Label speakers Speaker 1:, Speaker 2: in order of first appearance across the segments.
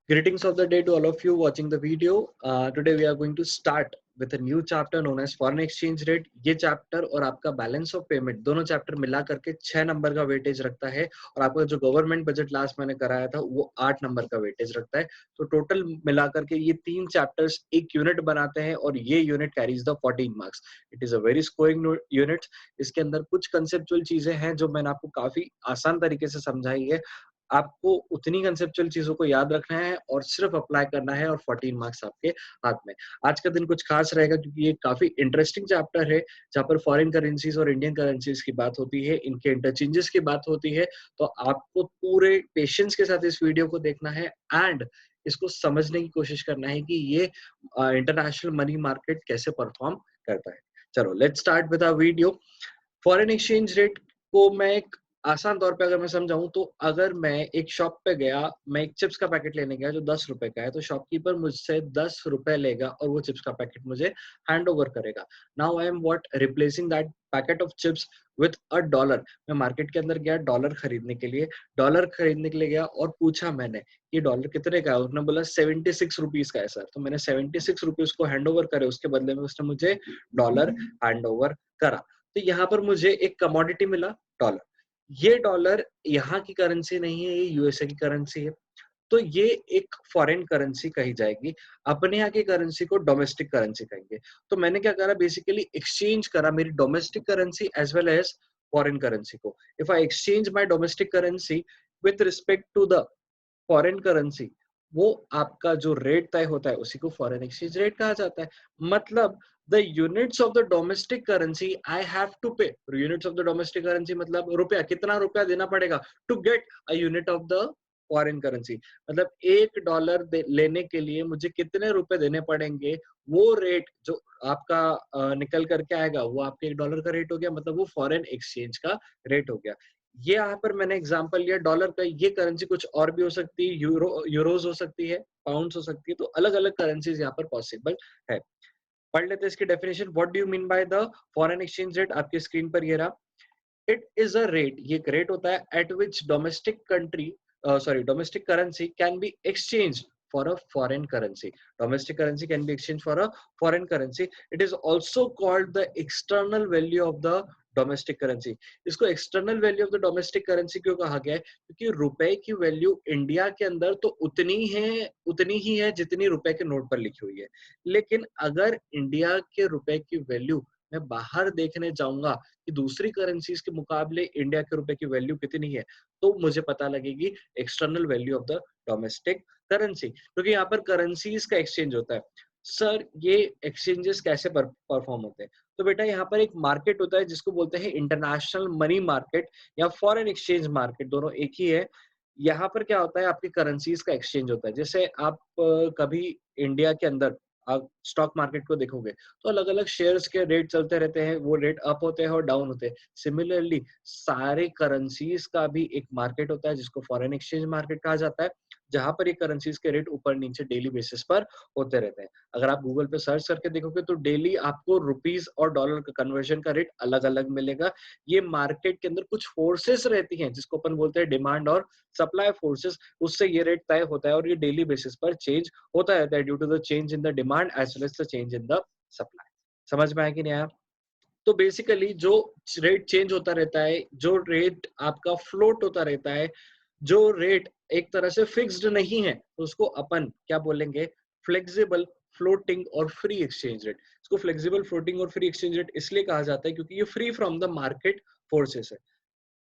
Speaker 1: Greetings of the day to all of you watching the video. Today we are going to start with a new chapter known as foreign exchange rate. ये chapter और आपका balance of payment दोनों chapter मिला करके 6 number का weightage रखता है और आपका जो गवर्नमेंट बजट लास्ट मैंने कराया था वो 8 नंबर का वेटेज रखता है. तो टोटल मिला करके ये तीन चैप्टर्स एक यूनिट बनाते हैं और ये unit carries the 14 marks. It is a very scoring unit. इसके अंदर कुछ कंसेप्चुअल चीजें हैं जो मैंने आपको काफी आसान तरीके से समझाई है. आपको उतनी कंसेप्चुअल चीजों को याद रखना है और सिर्फ अप्लाई करना है और 14 मार्क्स आपके हाथ में. आज का दिन कुछ खास रहेगा क्योंकि ये काफी इंटरेस्टिंग चैप्टर है जहाँ पर फॉरेन करेंसीज और इंडियन करेंसीज की बात होती है, इनके इंटरचेंजेस की बात होती है. तो आपको पूरे पेशेंस के साथ इस वीडियो को देखना है एंड इसको समझने की कोशिश करना है कि ये इंटरनेशनल मनी मार्केट कैसे परफॉर्म करता है. चलो let's start with our video. Foreign exchange rate को मैं एक आसान तौर पे अगर मैं समझाऊं तो अगर मैं एक शॉप पे गया, मैं एक चिप्स का पैकेट लेने गया जो 10 रुपए का है, तो शॉपकीपर मुझसे 10 रुपए लेगा और वो चिप्स का पैकेट मुझे हैंड ओवर करेगा. Now I am what replacing that packet of chips with a dollar. मैं मार्केट के अंदर गया डॉलर खरीदने के लिए, गया और पूछा मैंने ये डॉलर कितने का है. उसने बोला 76 रुपीज का है सर. तो मैंने 76 रुपीज को हैंड ओवर करे, उसके बदले में उसने मुझे डॉलर हैंड ओवर करा. तो यहाँ पर मुझे एक कमोडिटी मिला, डॉलर. ये डॉलर यहाँ की करेंसी नहीं है, ये यूएसए की करेंसी है. तो ये एक फॉरेन करेंसी कही जाएगी. अपने यहाँ की करेंसी को डोमेस्टिक करेंसी कहेंगे. तो मैंने क्या करा, बेसिकली एक्सचेंज करा मेरी domestic currency as well as foreign currency को. If I exchange my domestic currency with respect to the foreign currency, वो आपका जो रेट तय होता है उसी को फॉरेन एक्सचेंज रेट कहा जाता है. मतलब the units of the domestic currency I have to pay. Units of the domestic currency मतलब रुपया, कितना रुपया देना पड़ेगा to get a unit of the foreign currency. मतलब $1 लेने के लिए मुझे कितने रुपए देने पड़ेंगे, वो रेट जो आपका निकल करके आएगा वो आपके $1 का रेट हो गया. मतलब वो फॉरेन एक्सचेंज का रेट हो गया. ये यहाँ पर मैंने एग्जांपल लिया डॉलर का. ये करेंसी कुछ और भी हो सकती है, यूरोज हो सकती है, पाउंड्स हो सकती है. तो अलग अलग करेंसीज यहाँ पर पॉसिबल है. पढ़ लेते हैं इसकी definition. What do you mean by the foreign exchange rate. आपकी स्क्रीन पर ये रहा. इट इज अ रेट, ये एक रेट होता है at which domestic currency can be exchange for a foreign currency. Domestic currency can be exchange for a foreign currency. It is also called the external value of the domestic currency. इसको external value of the domestic currency क्यों कहा गया है? क्योंकि रुपए की value India के अंदर तो उतनी ही है जितनी रुपए के नोट पर लिखी हुई है. लेकिन अगर इंडिया के रुपए की वैल्यू मैं बाहर देखने जाऊंगा कि दूसरी करेंसीज के मुकाबले इंडिया के रुपए की वैल्यू कितनी है, तो मुझे पता लगेगी external value of the domestic currency. क्योंकि यहाँ पर करेंसीज का एक्सचेंज होता है. सर ये एक्सचेंजेस कैसे परफॉर्म होते हैं? तो बेटा यहाँ पर एक मार्केट होता है जिसको बोलते हैं इंटरनेशनल मनी मार्केट या फॉरेन एक्सचेंज मार्केट, दोनों एक ही है. यहाँ पर क्या होता है, आपकी करेंसीज का एक्सचेंज होता है. जैसे आप कभी इंडिया के अंदर आप स्टॉक मार्केट को देखोगे तो अलग अलग शेयर्स के रेट चलते रहते हैं, वो रेट अप होते हैं और डाउन होते हैं. सिमिलरली सारे करेंसीज का भी एक मार्केट होता है जिसको फॉरेन एक्सचेंज मार्केट कहा जाता है, जहां पर ये करेंसीज के रेट ऊपर नीचे डेली बेसिस पर होते रहते हैं. अगर आप गूगल पे सर्च करके देखोगे तो डेली आपको रुपीस और डॉलर का कन्वर्जन का रेट अलग अलग मिलेगा. ये मार्केट के अंदर कुछ फोर्सेस रहती हैं जिसको अपन बोलते हैं डिमांड और सप्लाई फोर्सेस, उससे ये रेट तय होता है और ये डेली बेसिस पर चेंज होता रहता है due to the change in the demand as well as the change in the supply. समझ में आया कि नहीं आया? तो बेसिकली जो रेट चेंज होता रहता है, जो रेट आपका फ्लोट होता रहता है, जो रेट एक तरह से फिक्स्ड नहीं है, तो उसको अपन क्या बोलेंगे? फ्लेक्सिबल, फ्लोटिंग और फ्री एक्सचेंज रेट. इसको फ्लेक्सिबल, फ्लोटिंग और फ्री एक्सचेंज रेट इसलिए कहा जाता है क्योंकि ये free from the market forces है.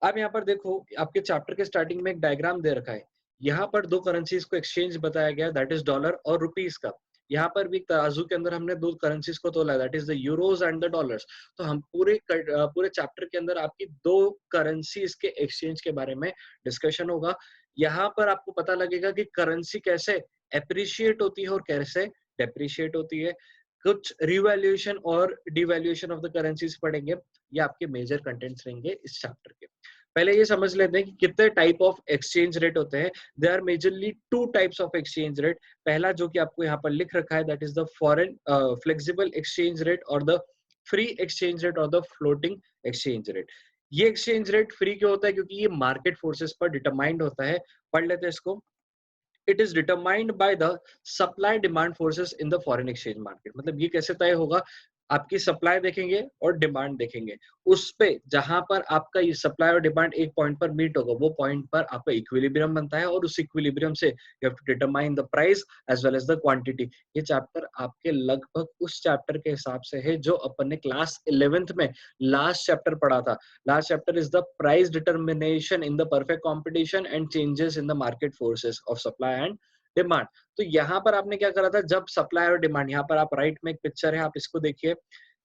Speaker 1: अब यहाँ पर देखो, आपके चैप्टर के स्टार्टिंग में एक डायग्राम दे रखा है. यहाँ पर दो करेंसीज को एक्सचेंज बताया गया, दैट इज डॉलर और रुपीस का. यहाँ पर भी तराजू के अंदर हमने दो करेंसीज को तोला, that is the euros and the dollars. तो हम पूरे चैप्टर के अंदर आपकी दो करेंसीज के एक्सचेंज के बारे में डिस्कशन होगा. यहाँ पर आपको पता लगेगा कि करेंसी कैसे एप्रिशिएट होती है और कैसे डेप्रिशिएट होती है. कुछ रिवैल्यूएशन और डिवैल्यूएशन ऑफ द करेंसीज पढ़ेंगे. ये आपके मेजर कंटेंट्स रहेंगे इस चैप्टर के. पहले ये समझ लेते हैं कि कितने टाइप ऑफ एक्सचेंज रेट होते हैं. They are majorly two types of exchange rate. पहला जो कि आपको यहाँ पर लिख रखा है, that is the foreign flexible exchange rate और द फ्री एक्सचेंज रेट और द फ्लोटिंग एक्सचेंज रेट. ये एक्सचेंज रेट फ्री क्यों होता है? क्योंकि ये मार्केट फोर्सेस पर डिटरमाइंड होता है. पढ़ लेते हैं इसको. It is determined by the supply demand forces in the foreign exchange market. मतलब ये कैसे तय होगा, आपकी सप्लाई देखेंगे और डिमांड देखेंगे, उस पे जहां पर आपका ये सप्लाई और डिमांड एक पॉइंट पर मीट होगा, वो पॉइंट पर आपका इक्विलिब्रियम बनता है, और उस इक्विलिब्रियम से you have to determine the price as well as the quantity. ये चैप्टर आपके लगभग उस चैप्टर के हिसाब से है जो अपन ने क्लास 11th में लास्ट चैप्टर पढ़ा था। Last chapter is the price determination in the perfect competition and changes in the market forces of supply and demand. तो यहाँ पर आपने क्या करा था, जब सप्लाई और डिमांड, यहाँ पर आप राइट में एक पिक्चर है, आप इसको देखिए,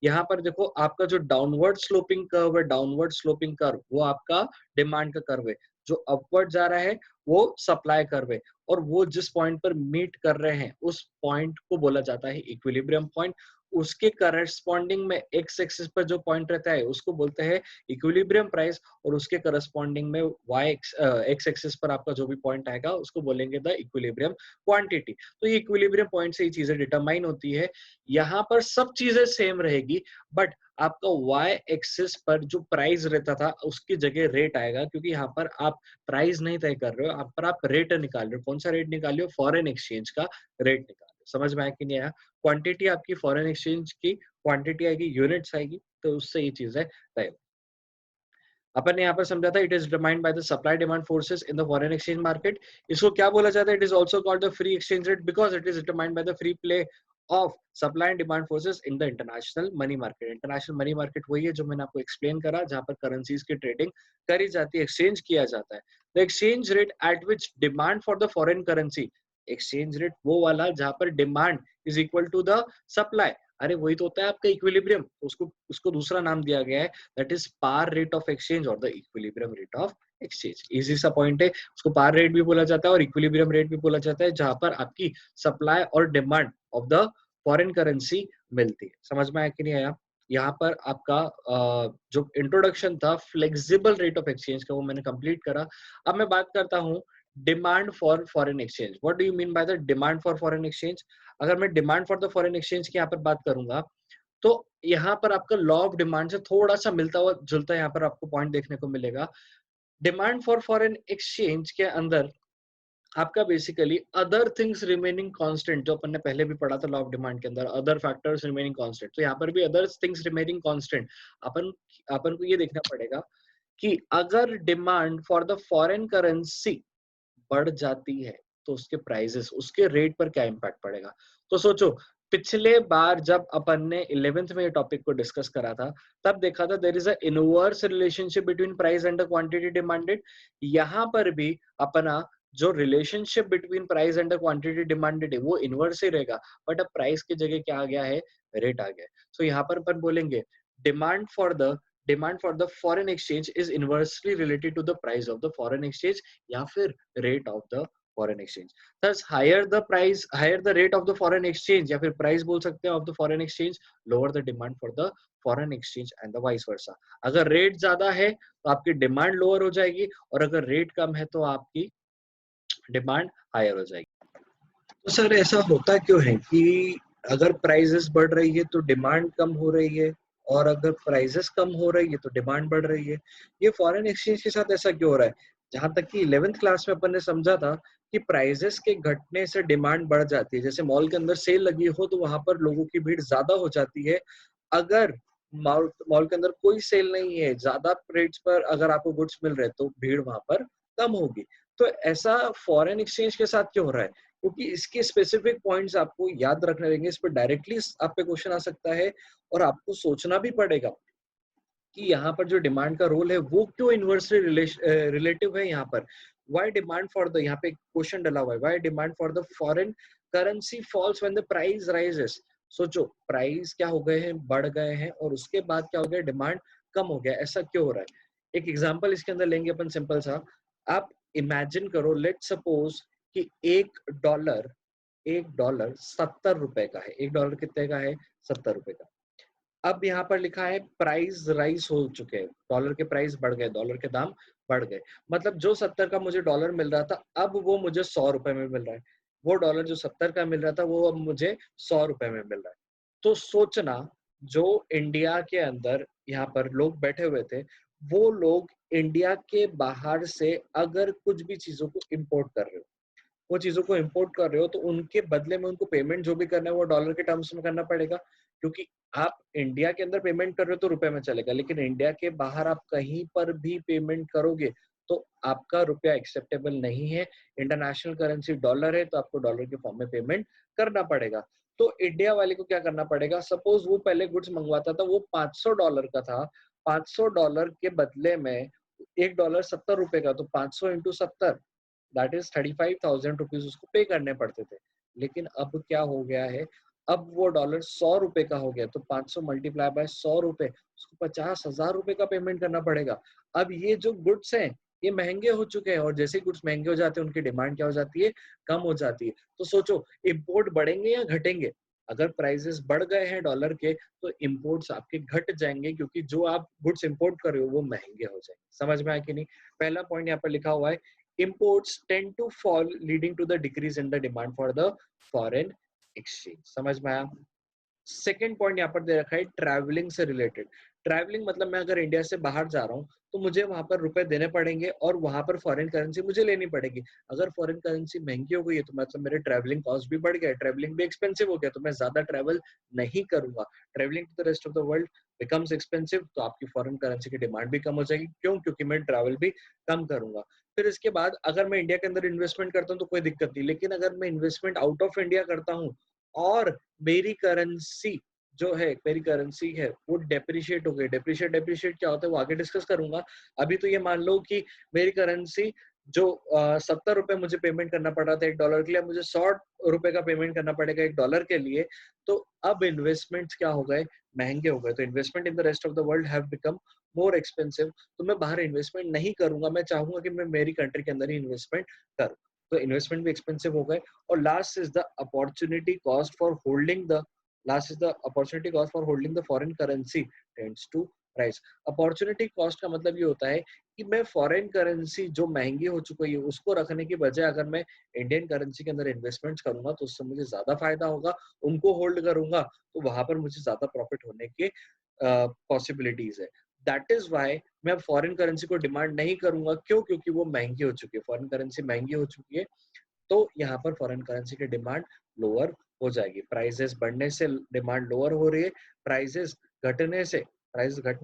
Speaker 1: यहाँ पर देखो आपका जो डाउनवर्ड स्लोपिंग कर्व है, डाउनवर्ड स्लोपिंग कर्व वो आपका डिमांड का कर्व है, जो अपवर्ड जा रहा है वो सप्लाई कर्व है, और वो जिस पॉइंट पर मीट कर रहे हैं उस पॉइंट को बोला जाता है इक्विलिब्रियम पॉइंट। उसके करस्पॉन्डिंग में एक्स एक्सिस पर जो पॉइंट रहता है उसको बोलते हैं इक्विलिब्रियम प्राइस, और उसके करस्पॉन्डिंग में वाई एक्स एक्सिस पर आपका जो भी पॉइंट आएगा उसको बोलेंगे द इक्विलिब्रियम क्वांटिटी। तो ये इक्विलिब्रियम पॉइंट से ये चीजें डिटरमाइन होती है। यहाँ पर सब चीजें सेम रहेगी, बट आपका वाई एक्सिस पर जो प्राइस रहता था उसकी जगह रेट आएगा, क्योंकि यहाँ पर आप प्राइस नहीं तय कर रहे हो, यहाँ पर आप रेट निकाल रहे हो। कौन सा रेट निकाल रहे हो? फॉरेन एक्सचेंज का रेट निकाल रहे हो। समझ में आया कि नहीं आया? क्वांटिटी आपकी फॉरेन एक्सचेंज की क्वांटिटी आएगी, यूनिट्स आएगी, तो उससे ये चीजें तय। अपन ने यहाँ पर समझा था, it is determined by the supply demand forces in the foreign exchange market. इसको क्या बोला जाता है? It is also called the free exchange rate because it is determined by the free play of supply and demand forces in the international money market. International money market वही है जो मैंने आपको एक्सप्लेन करा, जहां पर करेंसीज की trading करी जाती है, एक्सचेंज किया जाता है। The exchange rate at which demand for the foreign currency, exchange rate वो वाला जहां पर demand is equal to the supply. अरे वही तो होता है आपका इक्विलिब्रियम, उसको उसको दूसरा नाम दिया गया है, that is par rate of exchange और the equilibrium rate of exchange. Easy सा पॉइंट है, उसको पार रेट भी बोला जाता है और इक्विलिब्रियम रेट भी बोला जाता है, जहां पर आपकी सप्लाई और demand of the foreign currency मिलती है। समझ में आया कि नहीं आया? यहाँ पर आपका जो इंट्रोडक्शन था फ्लेक्सिबल रेट ऑफ एक्सचेंज का वो मैंने कंप्लीट करा। अब मैं बात करता हूँ demand for foreign exchange. What do you mean by the demand for foreign exchange? अगर मैं demand for the foreign exchange की यहाँ पर बात करूंगा, तो यहाँ पर आपका लॉ ऑफ डिमांड से थोड़ा सा मिलता हुआ जुलता यहाँ पर आपको पॉइंट देखने को मिलेगा। डिमांड फॉर फॉरेन एक्सचेंज के अंदर आपका basically other things remaining constant, जो अपन ने पहले भी पढ़ा था लॉ ऑफ डिमांड के अंदर, अदर फैक्टर्स रिमेनिंग कांस्टेंट, तो यहाँ पर भी अदर थिंग्स रिमेनिंग कांस्टेंट। अपन अपन को ये देखना पड़ेगा कि अगर demand for the foreign currency बढ़ जाती है तो उसके प्राइसेस, उसके रेट पर क्या इम्पैक्ट पड़ेगा। तो सोचो, पिछले बार जब अपन ने 11th में ये टॉपिक को डिस्कस करा था, तब देखा था there is a inverse relationship between price and the quantity demanded. यहाँ पर भी अपना जो relationship between price and the quantity demanded है वो इनवर्स ही रहेगा, बट अब प्राइस की जगह क्या आ गया है? रेट आ गया है। सो यहाँ पर अपन बोलेंगे demand for the foreign exchange is inversely related to the price of the foreign exchange, या फिर rate of the foreign exchange. Thus higher the price, higher the rate of the foreign exchange, या फिर price बोल सकते हैं of the foreign exchange, lower the demand for the foreign exchange and the vice versa. अगर rate ज्यादा है तो आपकी demand lower हो जाएगी, और अगर rate कम है तो आपकी demand higher हो जाएगी। तो सर ऐसा होता क्यों है कि अगर प्राइसेस बढ़ रही है तो डिमांड कम हो रही है, और अगर प्राइसेस कम हो रही है तो डिमांड बढ़ रही है? ये फॉरेन एक्सचेंज के साथ ऐसा क्यों हो रहा है? जहां तक कि 11th क्लास में अपन ने समझा था कि प्राइसेस के घटने से डिमांड बढ़ जाती है। जैसे मॉल के अंदर सेल लगी हो तो वहां पर लोगों की भीड़ ज्यादा हो जाती है। अगर मॉल के अंदर कोई सेल नहीं है, ज्यादा रेट्स पर अगर आपको गुड्स मिल रहे तो भीड़ वहां पर कम होगी। तो ऐसा फॉरेन एक्सचेंज के साथ क्यों हो रहा है? क्योंकि इसके स्पेसिफिक पॉइंट्स आपको याद रखने रहेंगे, इस पर डायरेक्टली आप पे क्वेश्चन आ सकता है, और आपको सोचना भी पड़ेगा कि यहाँ पर जो डिमांड का रोल है वो क्यों इनवर्सली रिलेटिव है। यहाँ पर व्हाई डिमांड फॉर द, यहाँ पे क्वेश्चन डला हुआ है, why demand for the foreign currency falls when the price rises. सोचो, प्राइस क्या हो गए हैं? बढ़ गए हैं, और उसके बाद क्या हो गया? डिमांड कम हो गया। ऐसा क्यों हो रहा है? एक एग्जांपल इसके अंदर लेंगे अपन, सिंपल सा। आप इमेजिन करो, लेट सपोज कि एक डॉलर 70 रुपए का है। एक डॉलर कितने का है? 70 रुपए का। अब यहाँ पर लिखा है प्राइस राइज हो चुके हैं, डॉलर के प्राइस बढ़ गए, डॉलर के दाम बढ़ गए। मतलब जो 70 का मुझे डॉलर मिल रहा था अब वो मुझे 100 रुपए में मिल रहा है। वो डॉलर जो 70 का मिल रहा था वो अब मुझे 100 रुपए में मिल रहा है। तो सोचना, जो इंडिया के अंदर यहाँ पर लोग बैठे हुए थे, वो लोग इंडिया के बाहर से अगर कुछ भी चीजों को इम्पोर्ट कर रहे हो, वो चीजों को इम्पोर्ट कर रहे हो तो उनके बदले में उनको पेमेंट जो भी करना है वो डॉलर के टर्म्स में करना पड़ेगा, क्योंकि आप इंडिया के अंदर पेमेंट कर रहे हो तो रुपए में चलेगा, लेकिन इंडिया के बाहर आप कहीं पर भी पेमेंट करोगे तो आपका रुपया एक्सेप्टेबल नहीं है। इंटरनेशनल करेंसी डॉलर है तो आपको डॉलर के फॉर्म में पेमेंट करना पड़ेगा। तो इंडिया वाले को क्या करना पड़ेगा, सपोज वो पहले गुड्स मंगवाता था वो $500 का था, $500 के बदले में $1 ₹70 का, तो 500 इंटू 70 दैट इज 35,000 रुपीज उसको पे करने पड़ते थे। लेकिन अब क्या हो गया है, अब वो डॉलर $100 का हो गया, तो 500 मल्टीप्लाई बाय ₹100, उसको 50,000 रुपए का पेमेंट करना पड़ेगा। अब ये जो गुड्स हैं ये महंगे हो चुके हैं, और जैसे ही गुड्स महंगे हो जाते हैं उनकी डिमांड क्या हो जाती है, कम हो जाती है। तो सोचो इम्पोर्ट बढ़ेंगे या घटेंगे। अगर प्राइसेस बढ़ गए हैं डॉलर के तो इम्पोर्ट्स आपके घट जाएंगे, क्योंकि जो आप गुड्स इम्पोर्ट कर रहे हो वो महंगे हो जाएंगे। समझ में आया कि नहीं? पहला पॉइंट यहाँ पर लिखा हुआ है, imports tend to fall leading to the decrease in the demand for the foreign exchange। समझ में आया? सेकेंड पॉइंट यहाँ पर दे रखा है ट्रैवलिंग से रिलेटेड। ट्रैवलिंग मतलब मैं अगर इंडिया से बाहर जा रहा हूँ तो मुझे वहां पर रुपए देने पड़ेंगे और वहां पर फॉरेन करेंसी मुझे लेनी पड़ेगी। अगर फॉरेन करेंसी महंगी हो गई है तो मतलब मेरे ट्रैवलिंग कॉस्ट भी बढ़ गया, ट्रैवलिंग भी एक्सपेंसिव हो गया, तो मैं ज्यादा ट्रैवल नहीं करूंगा। Travelling to the rest of the world becomes expensive, तो आपकी फॉरेन करेंसी की डिमांड भी कम हो जाएगी। क्यों? क्योंकि मैं ट्रैवल भी कम करूंगा। फिर इसके बाद अगर मैं इंडिया के अंदर इन्वेस्टमेंट करता हूँ तो कोई दिक्कत नहीं, लेकिन अगर मैं इन्वेस्टमेंट आउट ऑफ इंडिया करता हूँ और मेरी करेंसी जो है, मेरी करेंसी है वो डेप्रिशिएट हो गई। डेप्रिशिएट क्या होता है वो आगे डिस्कस करूंगा। अभी तो ये मान लो कि मेरी करेंसी जो ₹70 मुझे पेमेंट करना पड़ रहा था $1 के लिए, मुझे ₹100 का पेमेंट करना पड़ेगा $1 के लिए। तो अब इन्वेस्टमेंट्स क्या हो गए, महंगे हो गए। तो investment in the rest of the world have become more expensive. तो मैं बाहर इन्वेस्टमेंट नहीं करूंगा, मैं चाहूंगा कि मैं मेरी कंट्री के अंदर ही इन्वेस्टमेंट करूं। तो इन्वेस्टमेंट भी एक्सपेंसिव हो गए। और last is the opportunity cost for holding the Last is the opportunity cost for holding the foreign currency tends to rise। Opportunity cost का मतलब ये होता है कि मैं फॉरेन करेंसी जो महंगी हो चुकी है उसको रखने की बजाय अगर मैं इंडियन करेंसी के अंदर इन्वेस्टमेंट्स करूंगा तो उससे मुझे ज्यादा फायदा होगा। उनको होल्ड करूंगा तो वहां पर मुझे ज्यादा प्रॉफिट होने के पॉसिबिलिटीज है। दैट इज वाई मैं फॉरेन करेंसी को डिमांड नहीं करूंगा। क्यों? क्योंकि वो महंगी हो चुकी है, फॉरेन करेंसी महंगी हो चुकी है, तो यहाँ पर फॉरेन करेंसी की डिमांड लोअर हो जाएगी। प्राइसेस बढ़ने से डिमांड लोअर हो रही है, प्राइसेस घटने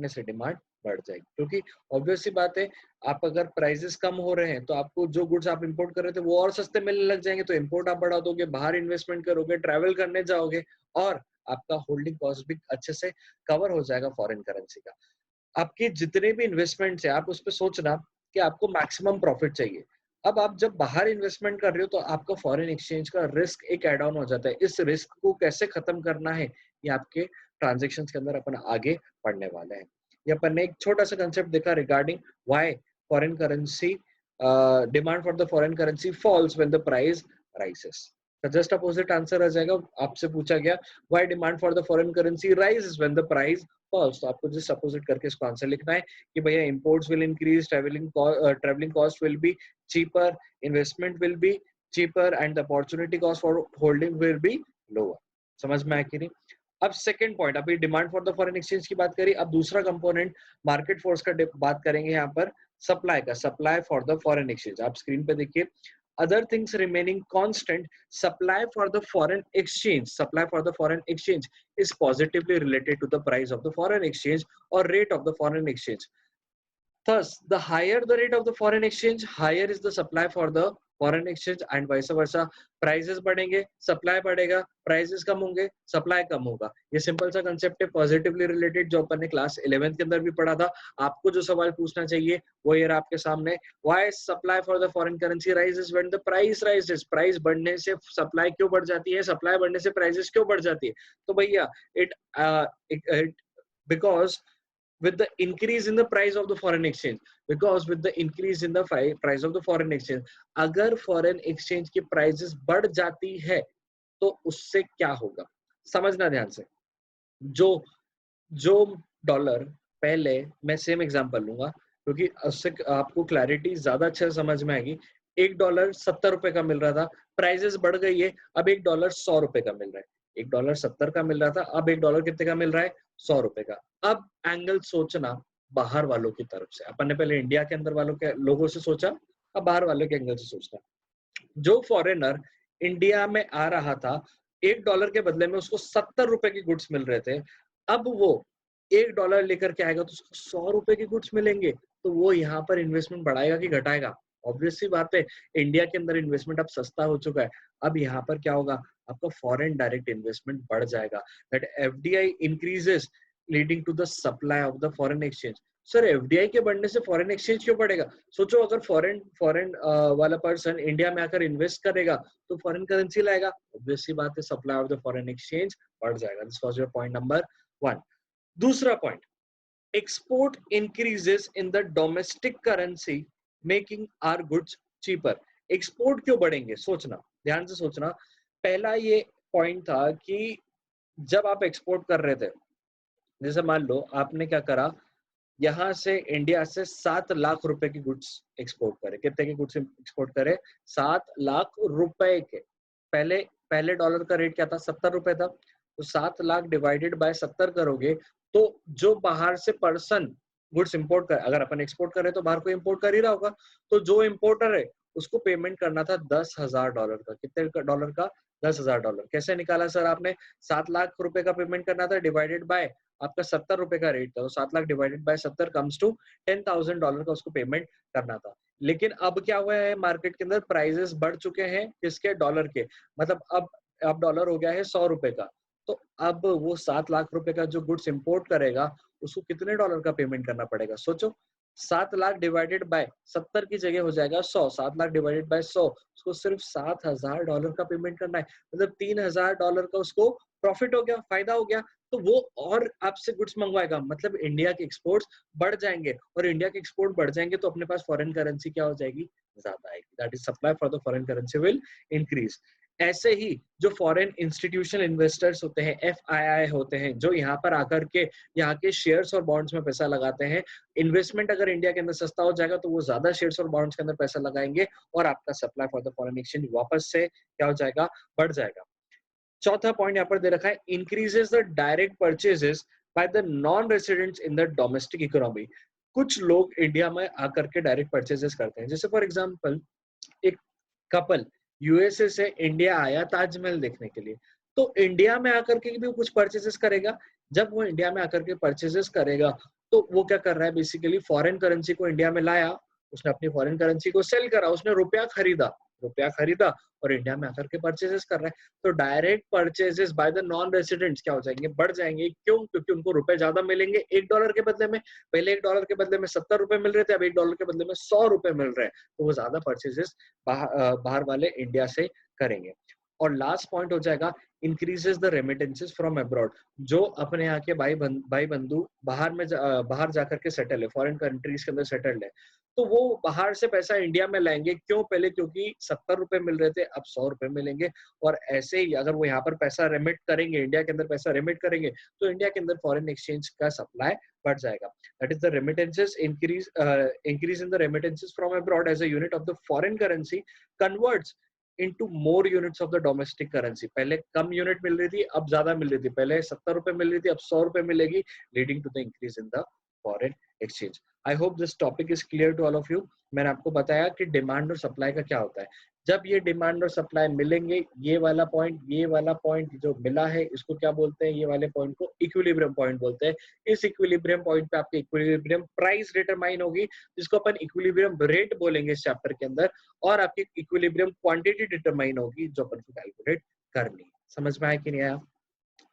Speaker 1: से डिमांड बढ़ जाएगी। क्योंकि ऑब्वियस सी बात है, आप अगर प्राइसेस कम हो रहे हैं तो आपको जो गुड्स आप इंपोर्ट कर रहे थे वो और सस्ते मिलने लग जाएंगे, तो इंपोर्ट आप बढ़ा दोगे, बाहर इन्वेस्टमेंट करोगे, ट्रैवल करने जाओगे, और आपका होल्डिंग कॉस्ट भी अच्छे से कवर हो जाएगा फॉरेन करेंसी का। आपके जितने भी इन्वेस्टमेंट्स है आप उस पर सोचना कि आपको मैक्सिमम प्रॉफिट चाहिए। अब आप जब बाहर इन्वेस्टमेंट कर रहे हो तो आपका फॉरेन एक्सचेंज का रिस्क एक एड ऑन हो जाता है। इस रिस्क को कैसे खत्म करना है ये आपके ट्रांजेक्शन्स के अंदर अपन आगे पढ़ने वाले हैं। ये अपन ने एक छोटा सा कंसेप्ट देखा regarding why foreign currency demand for the foreign currency falls when the price rises. Just opposite answer आ जाएगा। आपसे पूछा गया why demand for the foreign currency rises when the price falls, तो आपको जस्ट अपोजिट करके इसको आंसर लिखना है कि भैया imports will increase, travelling cost will be cheaper, investment will be cheaper, and the opportunity cost for holding will be lower। समझ में आया कि नहीं? अब सेकंड पॉइंट, अभी demand for the foreign exchange की बात करी, अब दूसरा कंपोनेंट मार्केट फोर्स का बात करेंगे यहाँ पर, सप्लाई का, supply for the foreign exchange. आप स्क्रीन पे देखिए, other things remaining constant, supply for the foreign exchange is positively related to the price of the foreign exchange or rate of the foreign exchange। Thus, the higher the rate of the foreign exchange, higher is the supply for the foreign exchange and vice versa। Prices बढ़ेंगे, supply बढ़ेगा, prices कम होंगे, supply कम होगा। ये simple सा concept है, positively related, जो अपन ने class 11th के अंदर भी पढ़ा था। आपको जो सवाल पूछना चाहिए वो ये रहा आपके सामने, why supply for the foreign currency rises when the price rises. Price बढ़ने से सप्लाई क्यों बढ़ जाती है, सप्लाई बढ़ने से प्राइसेस क्यों बढ़ जाती है? तो भैया it because with the increase in the price of the foreign exchange, because with the increase in the price of the foreign exchange, अगर foreign exchange की prices बढ़ जाती है तो उससे क्या होगा, समझना ध्यान से। जो जो डॉलर, पहले मैं सेम एग्जांपल लूंगा क्योंकि उससे आपको क्लैरिटी ज्यादा अच्छे से समझ में आएगी। $1 ₹70 का मिल रहा था, प्राइसेस बढ़ गई है, अब $1 ₹100 का मिल रहा है। $1 70 का मिल रहा था, अब $1 कितने का मिल रहा है, ₹100 का। अब एंगल सोचना बाहर वालों की तरफ से, अपन ने पहले इंडिया के अंदर वालों के लोगों से सोचा, अब बाहर वालों के एंगल से सोचना। जो फॉरेनर इंडिया में आ रहा था, $1 के बदले में उसको 70 रुपए की गुड्स मिल रहे थे। अब वो $1 लेकर के आएगा तो उसको 100 रुपए की गुड्स मिलेंगे। तो वो यहाँ पर इन्वेस्टमेंट बढ़ाएगा कि घटाएगा? ऑब्वियस सी बात है, इंडिया के अंदर इन्वेस्टमेंट अब सस्ता हो चुका है। अब यहाँ पर क्या होगा? आपका फॉरेन डायरेक्ट इन्वेस्टमेंट बढ़ जाएगा। That FDI increases leading to the supply of the foreign exchange. Sir FDI के बढ़ने से फॉरेन एक्सचेंज क्यों बढ़ेगा? सोचो अगर फॉरेन फॉरेन वाला पर्सन इंडिया में आकर इन्वेस्ट करेगा तो फॉरेन करेंसी लाएगा, ऑब्वियस सी बात है supply of the foreign exchange बढ़ जाएगा। This was your point number 1। दूसरा point, export increases in the domestic currency making our goods cheaper. Export क्यों बढ़ेंगे? सोचना, ध्यान से सोचना। पहला ये पॉइंट था कि जब आप एक्सपोर्ट कर रहे थे, जैसे मान लो आपने क्या करा, यहाँ से इंडिया से 7 लाख रुपए की गुड्स एक्सपोर्ट करे। कितने की गुड्स एक्सपोर्ट करे? 7 लाख रुपए के। पहले पहले डॉलर का रेट क्या था? 70 रुपए था। तो 7 लाख डिवाइडेड बाय 70 करोगे तो जो बाहर से पर्सन गुड्स इंपोर्ट कर, अगर अपन एक्सपोर्ट कर रहे तो बाहर को इंपोर्ट कर ही रहा होगा, तो जो इंपोर्टर है उसको पेमेंट करना था $10,000 का। कितने डॉलर का? $10,000। कैसे निकाला सर आपने? 7 लाख रुपए का पेमेंट करना था डिवाइडेड बाय आपका 70 रुपए का रेट था, तो 7 lakh divided by 70 comes to $10,000 का उसको पेमेंट करना था। लेकिन अब क्या हुआ है, मार्केट के अंदर प्राइसेस बढ़ चुके हैं किसके? डॉलर के। मतलब अब डॉलर हो गया है 100 रुपए का। तो अब वो 7 लाख रुपए का जो गुड्स इंपोर्ट करेगा उसको कितने डॉलर का पेमेंट करना पड़ेगा? सोचो, 7 लाख डिवाइडेड बाय 70 की जगह हो जाएगा 100। 7 लाख डिवाइडेड बाय 100, उसको सिर्फ $7,000 का पेमेंट करना है। मतलब $3,000 का उसको प्रॉफिट हो गया, फायदा हो गया। तो वो और आपसे गुड्स मंगवाएगा, मतलब इंडिया के एक्सपोर्ट्स बढ़ जाएंगे, और इंडिया के एक्सपोर्ट बढ़ जाएंगे तो अपने पास फॉरेन करेंसी क्या हो जाएगी? ज्यादा आएगी। That is supply for the foreign currency will increase. ऐसे ही जो फॉरेन इंस्टीट्यूशनल इन्वेस्टर्स होते हैं, एफआईआई होते हैं, जो यहाँ पर आकर के यहाँ के शेयर्स और बॉन्ड्स में पैसा लगाते हैं, इन्वेस्टमेंट अगर इंडिया के अंदर सस्ता हो जाएगा तो वो ज्यादा शेयर्स और बॉन्ड्स के अंदर पैसा लगाएंगे और आपका supply for the foreign exchange वापस से क्या हो जाएगा? बढ़ जाएगा। चौथा पॉइंट यहाँ पर दे रखा है, increases the direct purchases by the non residents in the domestic economy. कुछ लोग इंडिया में आकर के डायरेक्ट परचेजेस करते हैं। जैसे फॉर एग्जांपल एक कपल यूएसए से इंडिया आया ताजमहल देखने के लिए, तो इंडिया में आकर के भी कुछ परचेजेस करेगा। जब वो इंडिया में आकर के परचेजेस करेगा तो वो क्या कर रहा है? बेसिकली फॉरेन करेंसी को इंडिया में लाया, उसने अपनी फॉरेन करेंसी को सेल करा, उसने रुपया खरीदा और इंडिया में आकर के परचेजेस कर रहा है। तो direct purchases by the non residents क्या हो जाएंगे? बढ़ जाएंगे। क्यों? क्योंकि उनको रुपए ज्यादा मिलेंगे $1 के बदले में। पहले $1 के बदले में 70 रुपए मिल रहे थे, अब $1 के बदले में 100 रुपए मिल रहे हैं। तो वो ज्यादा परचेजेस बाहर वाले इंडिया से करेंगे। और लास्ट पॉइंट हो जाएगा, increases the remittances from abroad. जो अपने यहाँ के भाई बंधु बाहर जाकर के सेटल है, फॉरेन कंट्रीज के अंदर सेटल्ड है, तो वो बाहर से पैसा इंडिया में लाएंगे। क्यों? पहले क्योंकि 70 रुपए मिल रहे थे, अब 100 रुपए मिलेंगे। और ऐसे ही अगर वो यहाँ पर पैसा रेमिट करेंगे, इंडिया के अंदर पैसा रेमिट करेंगे, तो इंडिया के अंदर फॉरेन एक्सचेंज का सप्लाई बढ़ जाएगा। That is the remittances increase in the remittances from abroad as a unit of the foreign currency converts into more units of the domestic currency। पहले कम यूनिट मिल रही थी, अब ज्यादा मिल रही थी। पहले 70 रुपए मिल रही थी, अब 100 रुपए मिलेगी, leading to the increase in the foreign exchange. I hope this topic is clear to all of you. मैंने आपको बताया कि डिमांड और सप्लाई का क्या होता है। जब ये डिमांड और सप्लाई मिलेंगे, ये वाला पॉइंट जो मिला है इसको क्या बोलते हैं? ये वाले पॉइंट को इक्विलिब्रियम पॉइंट बोलते हैं। इस इक्विलिब्रियम पॉइंट पे आपकी इक्विलिब्रियम प्राइस डिटरमाइन होगी, जिसको अपन इक्विलिब्रियम रेट बोलेंगे इस चैप्टर के अंदर, और आपकी इक्विलिब्रियम क्वांटिटी डिटरमाइन होगी जो अपन को कैलकुलेट करनी है। समझ में आया कि नहीं आया?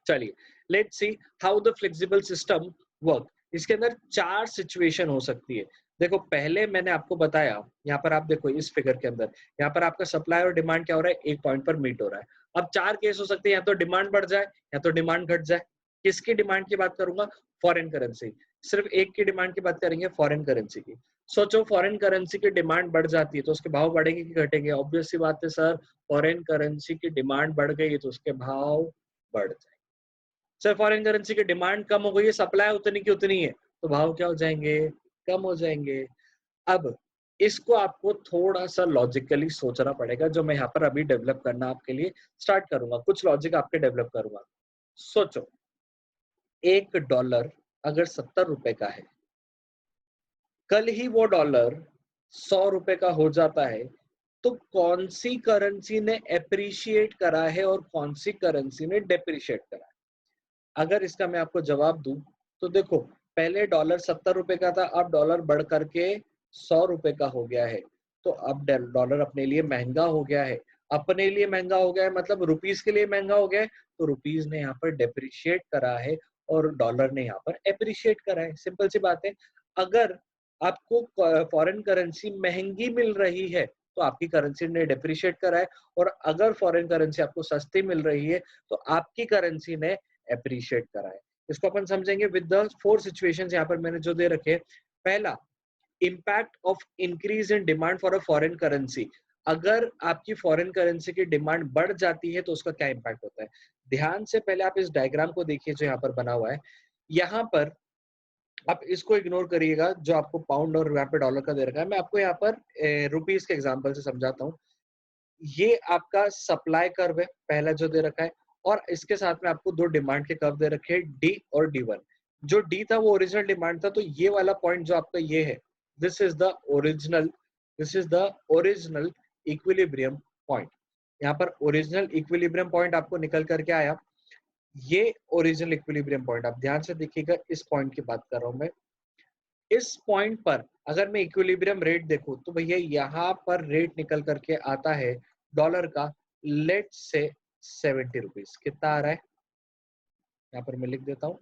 Speaker 1: चलिए, let's see how the flexible system work. इसके अंदर 4 सिचुएशन हो सकती है। देखो, पहले मैंने आपको बताया, यहाँ पर आप देखो इस फिगर के अंदर, यहाँ पर आपका सप्लाई और डिमांड क्या हो रहा है? एक पॉइंट पर मीट हो रहा है। अब 4 केस हो सकते हैं, या तो डिमांड बढ़ जाए या तो डिमांड घट जाए। किसकी डिमांड की बात करूंगा? Foreign currency. सिर्फ एक की डिमांड की बात करेंगे, फॉरेन करेंसी की। सोचो, फॉरेन करेंसी की डिमांड बढ़ जाती है तो उसके भाव बढ़ेंगे कि घटेंगे? ऑब्वियस सी बात है सर, फॉरेन करेंसी की डिमांड बढ़ गई तो उसके भाव बढ़ जाए। सर फॉरेन करेंसी की डिमांड कम हो गई है, सप्लाई उतनी की उतनी है, तो भाव क्या हो जाएंगे? कम हो जाएंगे। अब इसको आपको थोड़ा सा लॉजिकली सोचना पड़ेगा, जो मैं यहाँ पर अभी डेवलप करना आपके लिए स्टार्ट करूंगा। कुछ लॉजिक आपके डेवलप करूंगा। सोचो, $1 अगर 70 रुपए का है, कल ही वो डॉलर 100 रुपए का हो जाता है, तो कौन सी करेंसी ने एप्रिशिएट करा है और कौन सी करेंसी ने डेप्रिशिएट करा है? अगर इसका मैं आपको जवाब दूं तो देखो, पहले डॉलर 70 रुपए का था, अब डॉलर बढ़ करके 100 रुपए का हो गया है। तो अब डॉलर अपने लिए महंगा हो गया है। अपने लिए महंगा हो गया है मतलब रुपीस के लिए महंगा हो गया है, तो रुपीस ने यहाँ पर डेप्रिशिएट करा है और डॉलर ने यहाँ पर एप्रिशिएट करा है। सिंपल सी बात है। अगर आपको फॉरेन करेंसी महंगी मिल रही है तो आपकी करेंसी ने डेप्रिशिएट करा है, और अगर फॉरेन करेंसी आपको सस्ती मिल रही है तो आपकी करेंसी ने एप्रिशिएट करा है। इसको अपन समझेंगे विद द 4 सिचुएशंस यहाँ पर मैंने जो दे रखे हैं। पहला, impact of increase in demand for a foreign currency. अगर आपकी फॉरेन करेंसी की डिमांड बढ़ जाती है तो उसका क्या इम्पैक्ट होता है? ध्यान से पहले आप इस डायग्राम को देखिए जो यहाँ पर बना हुआ है। यहाँ पर आप इसको इग्नोर करिएगा जो आपको पाउंड और यहाँ पे डॉलर का दे रखा है। मैं आपको यहाँ पर रुपीस के एग्जांपल से समझाता हूँ। ये आपका सप्लाई कर्व है पहला जो दे रखा है, और इसके साथ में आपको दो डिमांड के कर्व दे रखे हैं, डी और डी1। जो डी था वो ओरिजिनल डिमांड था, तो ये वाला पॉइंट जो आपका ये है, this is the original equilibrium point. यहाँ पर ओरिजिनल इक्विलिब्रियम पॉइंट आपको निकल करके आया। ये ओरिजिनल इक्विलिब्रियम पॉइंट, आप ध्यान से देखिएगा, इस पॉइंट की बात कर रहा हूं मैं। इस पॉइंट पर अगर मैं इक्विलिब्रियम रेट देखूं तो भैया यहाँ पर रेट निकल करके आता है डॉलर का, लेट से 70 रुपीज। कितना आ रहा है यहाँ पर मैं लिख देता हूँ,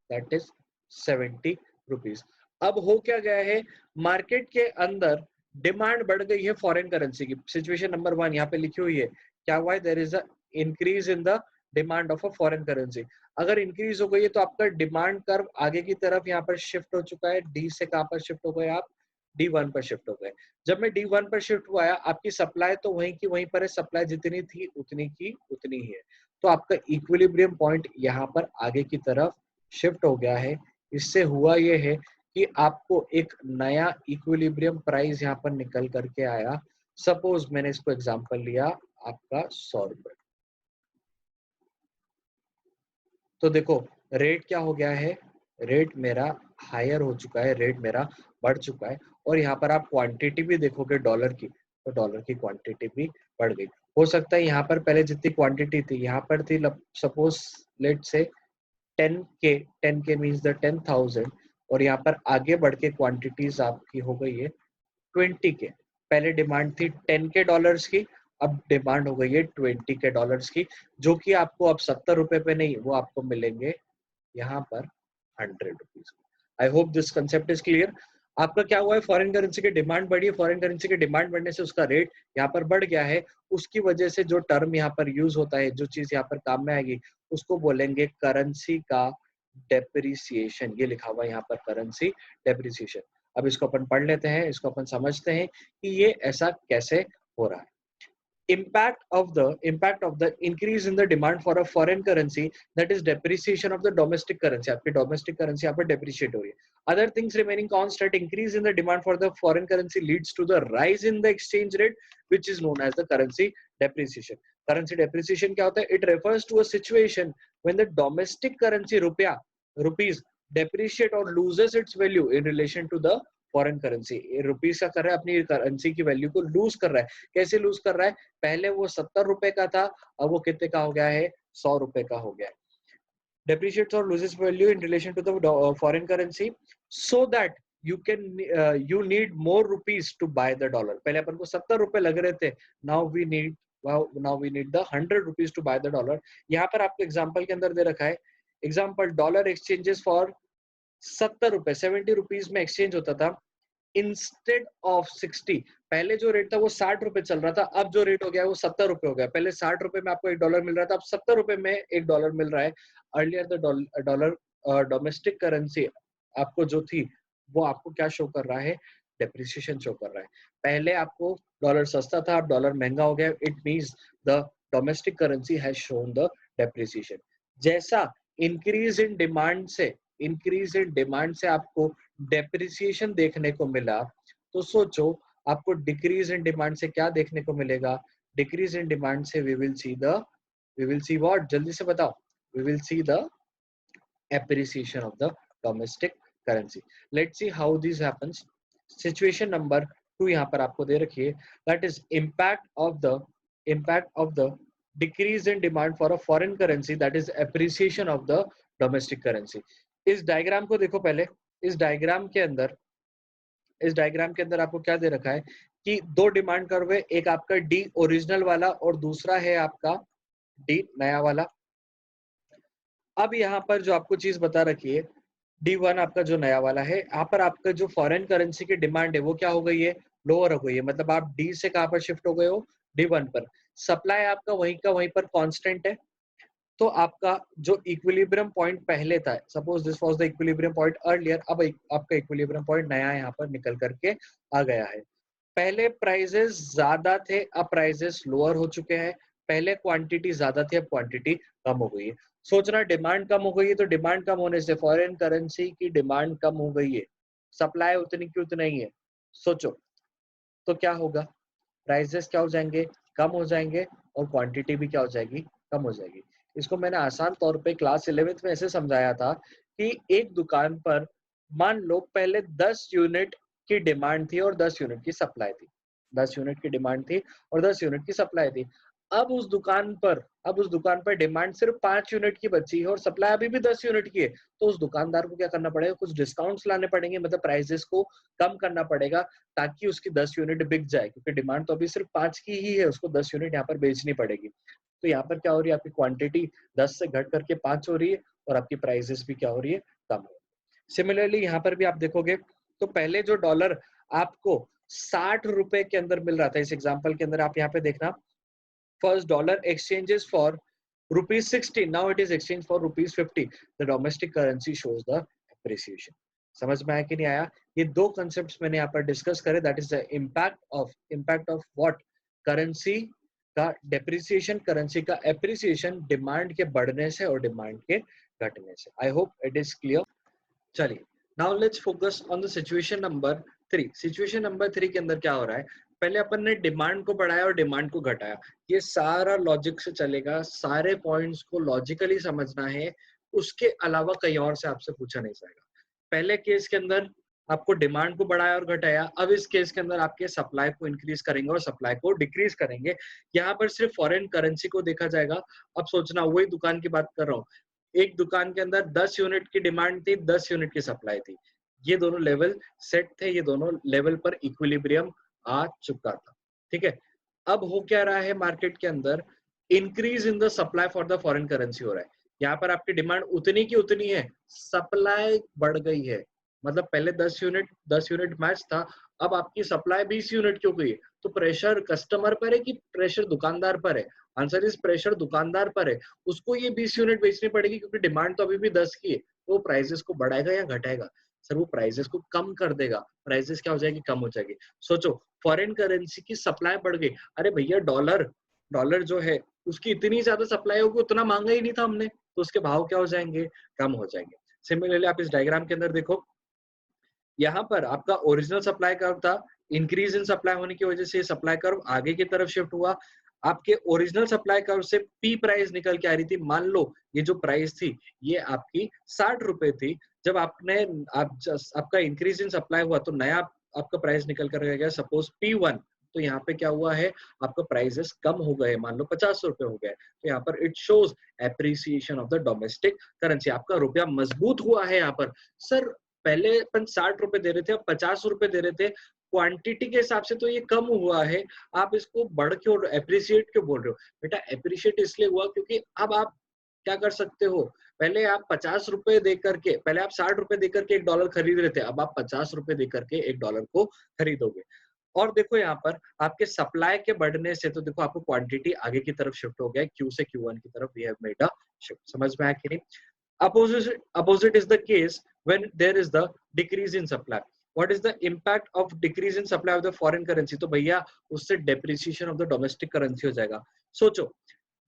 Speaker 1: दैट इज 70 रुपीज। अब हो क्या गया है, मार्केट के अंदर डिमांड बढ़ गई है फॉरेन करेंसी की। सिचुएशन नंबर 1 यहाँ पे लिखी हुई है, क्या हुआ है, there is a increase in the demand of a foreign currency. अगर इंक्रीज हो गई है तो आपका डिमांड कर्व आगे की तरफ यहाँ पर शिफ्ट हो चुका है। डी से कहां पर शिफ्ट हो गए आप, D1 पर शिफ्ट हो गए। जब मैं D1 पर शिफ्ट हुआ, आपकी सप्लाई तो वहीं की वहीं पर है, सप्लाई जितनी थी उतनी की उतनी ही है। तो आपका इक्विलिब्रियम पॉइंट यहाँ पर आगे की तरफ शिफ्ट हो गया है। इससे हुआ ये है कि आपको एक नया इक्विलिब्रियम प्राइस यहाँ पर निकल करके आया। सपोज मैंने इसको एग्जांपल लिया आपका 100 रुपए। तो देखो रेट क्या हो गया है, रेट मेरा हायर हो चुका है, रेट मेरा बढ़ चुका है। और यहाँ पर आप क्वांटिटी भी देखोगे डॉलर की, तो डॉलर की क्वांटिटी भी बढ़ गई। हो सकता है यहाँ पर पहले जितनी क्वांटिटी थी, यहाँ पर थी सपोज लेट से 10K मीन्स द 10,000, और यहाँ पर आगे बढ़ के क्वांटिटीज आपकी हो गई है 20K। पहले डिमांड थी 10K डॉलर्स की, अब डिमांड हो गई है 20K डॉलर्स की, जो कि आपको अब 70 रुपए पे नहीं, वो आपको मिलेंगे यहाँ पर 100 rupees. I hope this concept is clear. आपका क्या हुआ है, फॉरेन करेंसी की डिमांड बढ़ी है, फॉरेन करेंसी की डिमांड बढ़ने से उसका रेट यहाँ पर बढ़ गया है। उसकी वजह से जो टर्म यहाँ पर यूज होता है, जो चीज यहाँ पर काम में आएगी, उसको बोलेंगे करेंसी का डेप्रिसिएशन। ये लिखा हुआ है यहाँ पर, करेंसी डेप्रिसिएशन। अब इसको अपन पढ़ लेते हैं, इसको अपन समझते हैं कि ये ऐसा कैसे हो रहा है। Impact of the increase in the demand for a foreign currency, that is depreciation of the domestic currency। आपकी domestic currency यहाँ पर depreciate हो रही है। Other things remaining constant, increase in the demand for the foreign currency leads to the rise in the exchange rate, which is known as the currency depreciation। Currency depreciation क्या होता है? It refers to a situation when the domestic currency rupees depreciate or loses its value in relation to the foreign currency. Rupees का कर रहा है, अपनी currency की value को लूज कर रहा है। कैसे लूज कर रहा है, पहले वो 70 रुपए का था, अब वो कितने का हो गया है, 100 रुपए का हो गया है। depreciates or loses value in relation to the foreign currency, so that you need more rupees to buy the dollar। पहले अपन को 70 रुपए लग रहे थे, now we need the 100 rupees to buy the dollar। यहाँ पर आपको एग्जांपल के अंदर दे रखा है, एग्जांपल डॉलर एक्सचेंजेस फॉर 70 रुपए, 70 रुपीज में एक्सचेंज होता था इंस्टेड ऑफ 60। पहले जो रेट था वो 60 रुपए चल रहा था, अब जो रेट हो गया है वो 70 रुपए हो गया। पहले 60 रुपए में आपको $1 मिल रहा था, अब 70 रुपए में $1 मिल रहा है। Earlier the dollar domestic currency आपको जो थी वो आपको क्या शो कर रहा है, डेप्रिसिएशन शो कर रहा है। पहले आपको डॉलर सस्ता था, अब डॉलर महंगा हो गया, it means the domestic currency has shown the depreciation. जैसा इंक्रीज इन डिमांड से आपको डेप्रिसिएशन देखने को मिला, तो सोचो आपको डिक्रीज इन डिमांड से क्या देखने को मिलेगा। डिक्रीज इन डिमांड से वी विल सी व्हाट, जल्दी से बताओ, we will see the appreciation of the domestic currency। Let's see how this happens। Situation number 2 यहाँ पर आपको दे रखी है, that is impact of the decrease in demand for a foreign currency, that is appreciation of the domestic currency. इस diagram को देखो पहले। इस डायग्राम के अंदर आपको क्या दे रखा है कि दो डिमांड कर्व है, एक आपका डी ओरिजिनल वाला और दूसरा है आपका डी नया वाला। अब यहाँ पर जो आपको चीज बता रखी है, D1 आपका जो नया वाला है, यहाँ पर आपका जो फॉरेन करेंसी की डिमांड है वो क्या हो गई है, लोअर हो गई है। मतलब आप D से कहां पर शिफ्ट हो गए हो, D1 पर। सप्लाई आपका वहीं का वहीं पर कांस्टेंट है, तो आपका जो इक्विलिब्रियम पॉइंट पहले था, suppose this was the equilibrium point earlier, अब आपका इक्विलिब्रियम पॉइंट नया यहाँ पर निकल करके आ गया है। पहले प्राइजेस ज्यादा थे, अब प्राइजेस लोअर हो चुके हैं। पहले क्वांटिटी ज्यादा थी, अब क्वांटिटी कम हो गई है। सोचना डिमांड कम हो गई है, तो डिमांड कम होने से फॉरेन करेंसी की डिमांड कम हो गई है, सप्लाई उतनी की उतना ही है। सोचो तो क्या होगा, प्राइजेस क्या हो जाएंगे, कम हो जाएंगे, और क्वांटिटी भी क्या हो जाएगी, कम हो जाएगी। इसको मैंने आसान तौर पे क्लास 11th में ऐसे समझाया था कि एक दुकान पर मान लो पहले 10 यूनिट की डिमांड थी और 10 यूनिट की सप्लाई थी। 10 यूनिट की डिमांड थी और 10 यूनिट की सप्लाई थी। अब उस दुकान पर डिमांड सिर्फ 5 यूनिट की बची है और सप्लाई अभी भी 10 यूनिट की है, तो उस दुकानदार को क्या करना पड़ेगा, कुछ डिस्काउंट्स लाने पड़ेंगे, मतलब प्राइसेस को कम करना पड़ेगा ताकि उसकी 10 यूनिट बिक जाए, क्योंकि डिमांड तो अभी सिर्फ 5 की ही है, उसको 10 यूनिट यहाँ पर बेचनी पड़ेगी। तो यहाँ पर क्या हो रही है, आपकी क्वांटिटी 10 से घट करके 5 हो रही है और आपकी प्राइसेस भी क्या हो रही है, कम हो रही है। सिमिलरली यहाँ पर भी आप देखोगे तो पहले जो डॉलर आपको 60 रुपए के अंदर मिल रहा था, इस एग्जाम्पल के अंदर आप यहाँ पे देखना, first dollar exchanges for rupees 60, now it is exchanged for rupees 50, the domestic currency shows the appreciation। समझ में आया कि नहीं आया? ये दो concepts मैंने यहाँ पर डिस्कस करे, that is the impact of what, currency का डेप्रिसिएशन, करेंसी का एप्रिसिएशन डिमांड के बढ़ने से और डिमांड के घटने से। I hope it is clear. चलिए now let's focus on the situation number 3। Situation number 3 के अंदर क्या हो रहा है, पहले अपन ने डिमांड को बढ़ाया और डिमांड को घटाया। ये सारा लॉजिक से चलेगा, सारे पॉइंट्स को लॉजिकली समझना है, उसके अलावा कहीं और से आपसे पूछा नहीं जाएगा। पहले केस के अंदर आपको डिमांड को बढ़ाया और घटाया, अब इस केस के अंदर आपके सप्लाई को इंक्रीज करेंगे और सप्लाई को डिक्रीज करेंगे। यहाँ पर सिर्फ फॉरेन करेंसी को देखा जाएगा। अब सोचना, वही दुकान की बात कर रहा हूँ, एक दुकान के अंदर 10 यूनिट की डिमांड थी, 10 यूनिट की सप्लाई थी, ये दोनों लेवल सेट थे, ये दोनों लेवल पर इक्विलिब्रियम आ चुका था। ठीक है, अब हो क्या रहा है मार्केट के अंदर, increase in the supply for the foreign currency हो रहा है। यहाँ पर आपकी डिमांड उतनी की उतनी है, सप्लाई बढ़ गई है। मतलब पहले 10 यूनिट मैच था, अब आपकी सप्लाई 20 यूनिट की हो गई है। तो प्रेशर कस्टमर पर है कि प्रेशर दुकानदार पर है? आंसर इज प्रेशर दुकानदार पर है। उसको ये 20 यूनिट बेचनी पड़ेगी क्योंकि डिमांड तो अभी भी 10 की है। तो प्राइसेस को बढ़ाएगा या घटाएगा? सर वो प्राइसेस को कम कर देगा। प्राइसेस क्या हो जाएगी, कम हो जाएगी। सोचो फॉरेन करेंसी की सप्लाई बढ़ गई, अरे भैया डॉलर जो है उसकी इतनी ज्यादा सप्लाई होगी, उतना मांगा ही नहीं था हमने, तो उसके भाव क्या हो जाएंगे, कम हो जाएंगे। सिमिलरली आप इस डायग्राम के अंदर देखो, यहाँ पर आपका ओरिजिनल सप्लाई कर्व था, इंक्रीज इन सप्लाई होने की वजह से सप्लाई कर्व आगे की तरफ शिफ्ट हुआ। आपके ओरिजिनल सप्लाई कर्व से पी प्राइस निकल के आ रही थी। मान लो ये जो प्राइस थी ये आपकी 60 रुपए थी, जब आपका इंक्रीज इन सप्लाई हुआ तो नया आपका प्राइस निकल कर गया सपोज P1। तो यहाँ पे क्या हुआ है, आपका प्राइसेस कम हो गए, मान लो 50 रुपए हो गए। तो यहाँ पर it shows appreciation of the domestic currency, आपका रुपया मजबूत हुआ है। यहाँ पर सर पहले अपन 60 रुपए दे रहे थे, अब 50 रुपए दे रहे थे, क्वांटिटी के हिसाब से तो ये कम हुआ है, आप इसको बढ़ के और एप्रिशिएट क्यों बोल रहे हो? बेटा एप्रिशिएट इसलिए हुआ क्योंकि अब आप क्या कर सकते हो, पहले आप 50 रुपए दे करके, पहले आप 60 रुपए दे करके $1 खरीद रहे थे, अब आप 50 रुपए दे करके $1 को खरीदोगे। और देखो यहाँ पर आपके सप्लाई के बढ़ने से तो देखो आपको क्वांटिटी आगे की तरफ शिफ्ट हो गया, Q से Q1 की तरफ we have made a shift. समझ में आया कि नहीं? Opposite is the case when there is the decrease in supply. What is the impact of decrease in supply of the foreign currency? तो भैया उससे depreciation of the domestic currency हो जाएगा। सोचो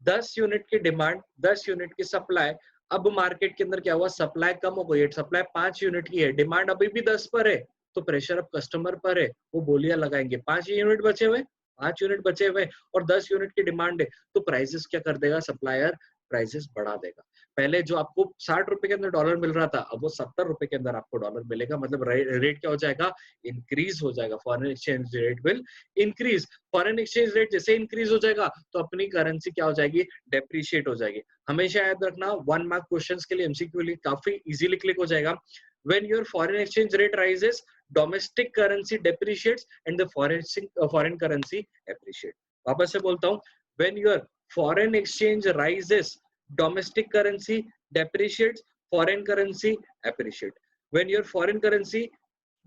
Speaker 1: 10 यूनिट की डिमांड, 10 यूनिट की supply, अब market के अंदर क्या हुआ, सप्लाई कम हो गई है, सप्लाई 5 यूनिट की है, डिमांड अभी भी 10 पर है, तो प्रेशर अब कस्टमर पर है, वो बोलियां लगाएंगे। 5 यूनिट बचे हुए, 5 यूनिट बचे हुए और 10 यूनिट की डिमांड है, तो प्राइसेस क्या कर देगा सप्लायर, प्राइसेस बढ़ा देगा। पहले जो आपको 60 रुपए के अंदर डॉलर मिल रहा था, अब वो 70 रुपए के अंदर आपको डॉलर मिलेगा। मतलब रेट क्या हो जाएगा, इंक्रीज हो जाएगा। Foreign exchange rate will increase. Foreign exchange rate जैसे इंक्रीज हो जाएगा तो अपनी करेंसी क्या हो जाएगी, डेप्रिशिएट हो जाएगी। हमेशा याद रखना 1 मार्क क्वेश्चंस के लिए एमसीक्यू लिए काफी इजीली क्लिक हो जाएगा। When your foreign exchange rate rises, domestic currency depreciates and the foreign currency appreciates. वापस से बोलता हूँ, when your foreign exchange rises, domestic currency depreciates, foreign currency appreciates. When your foreign currency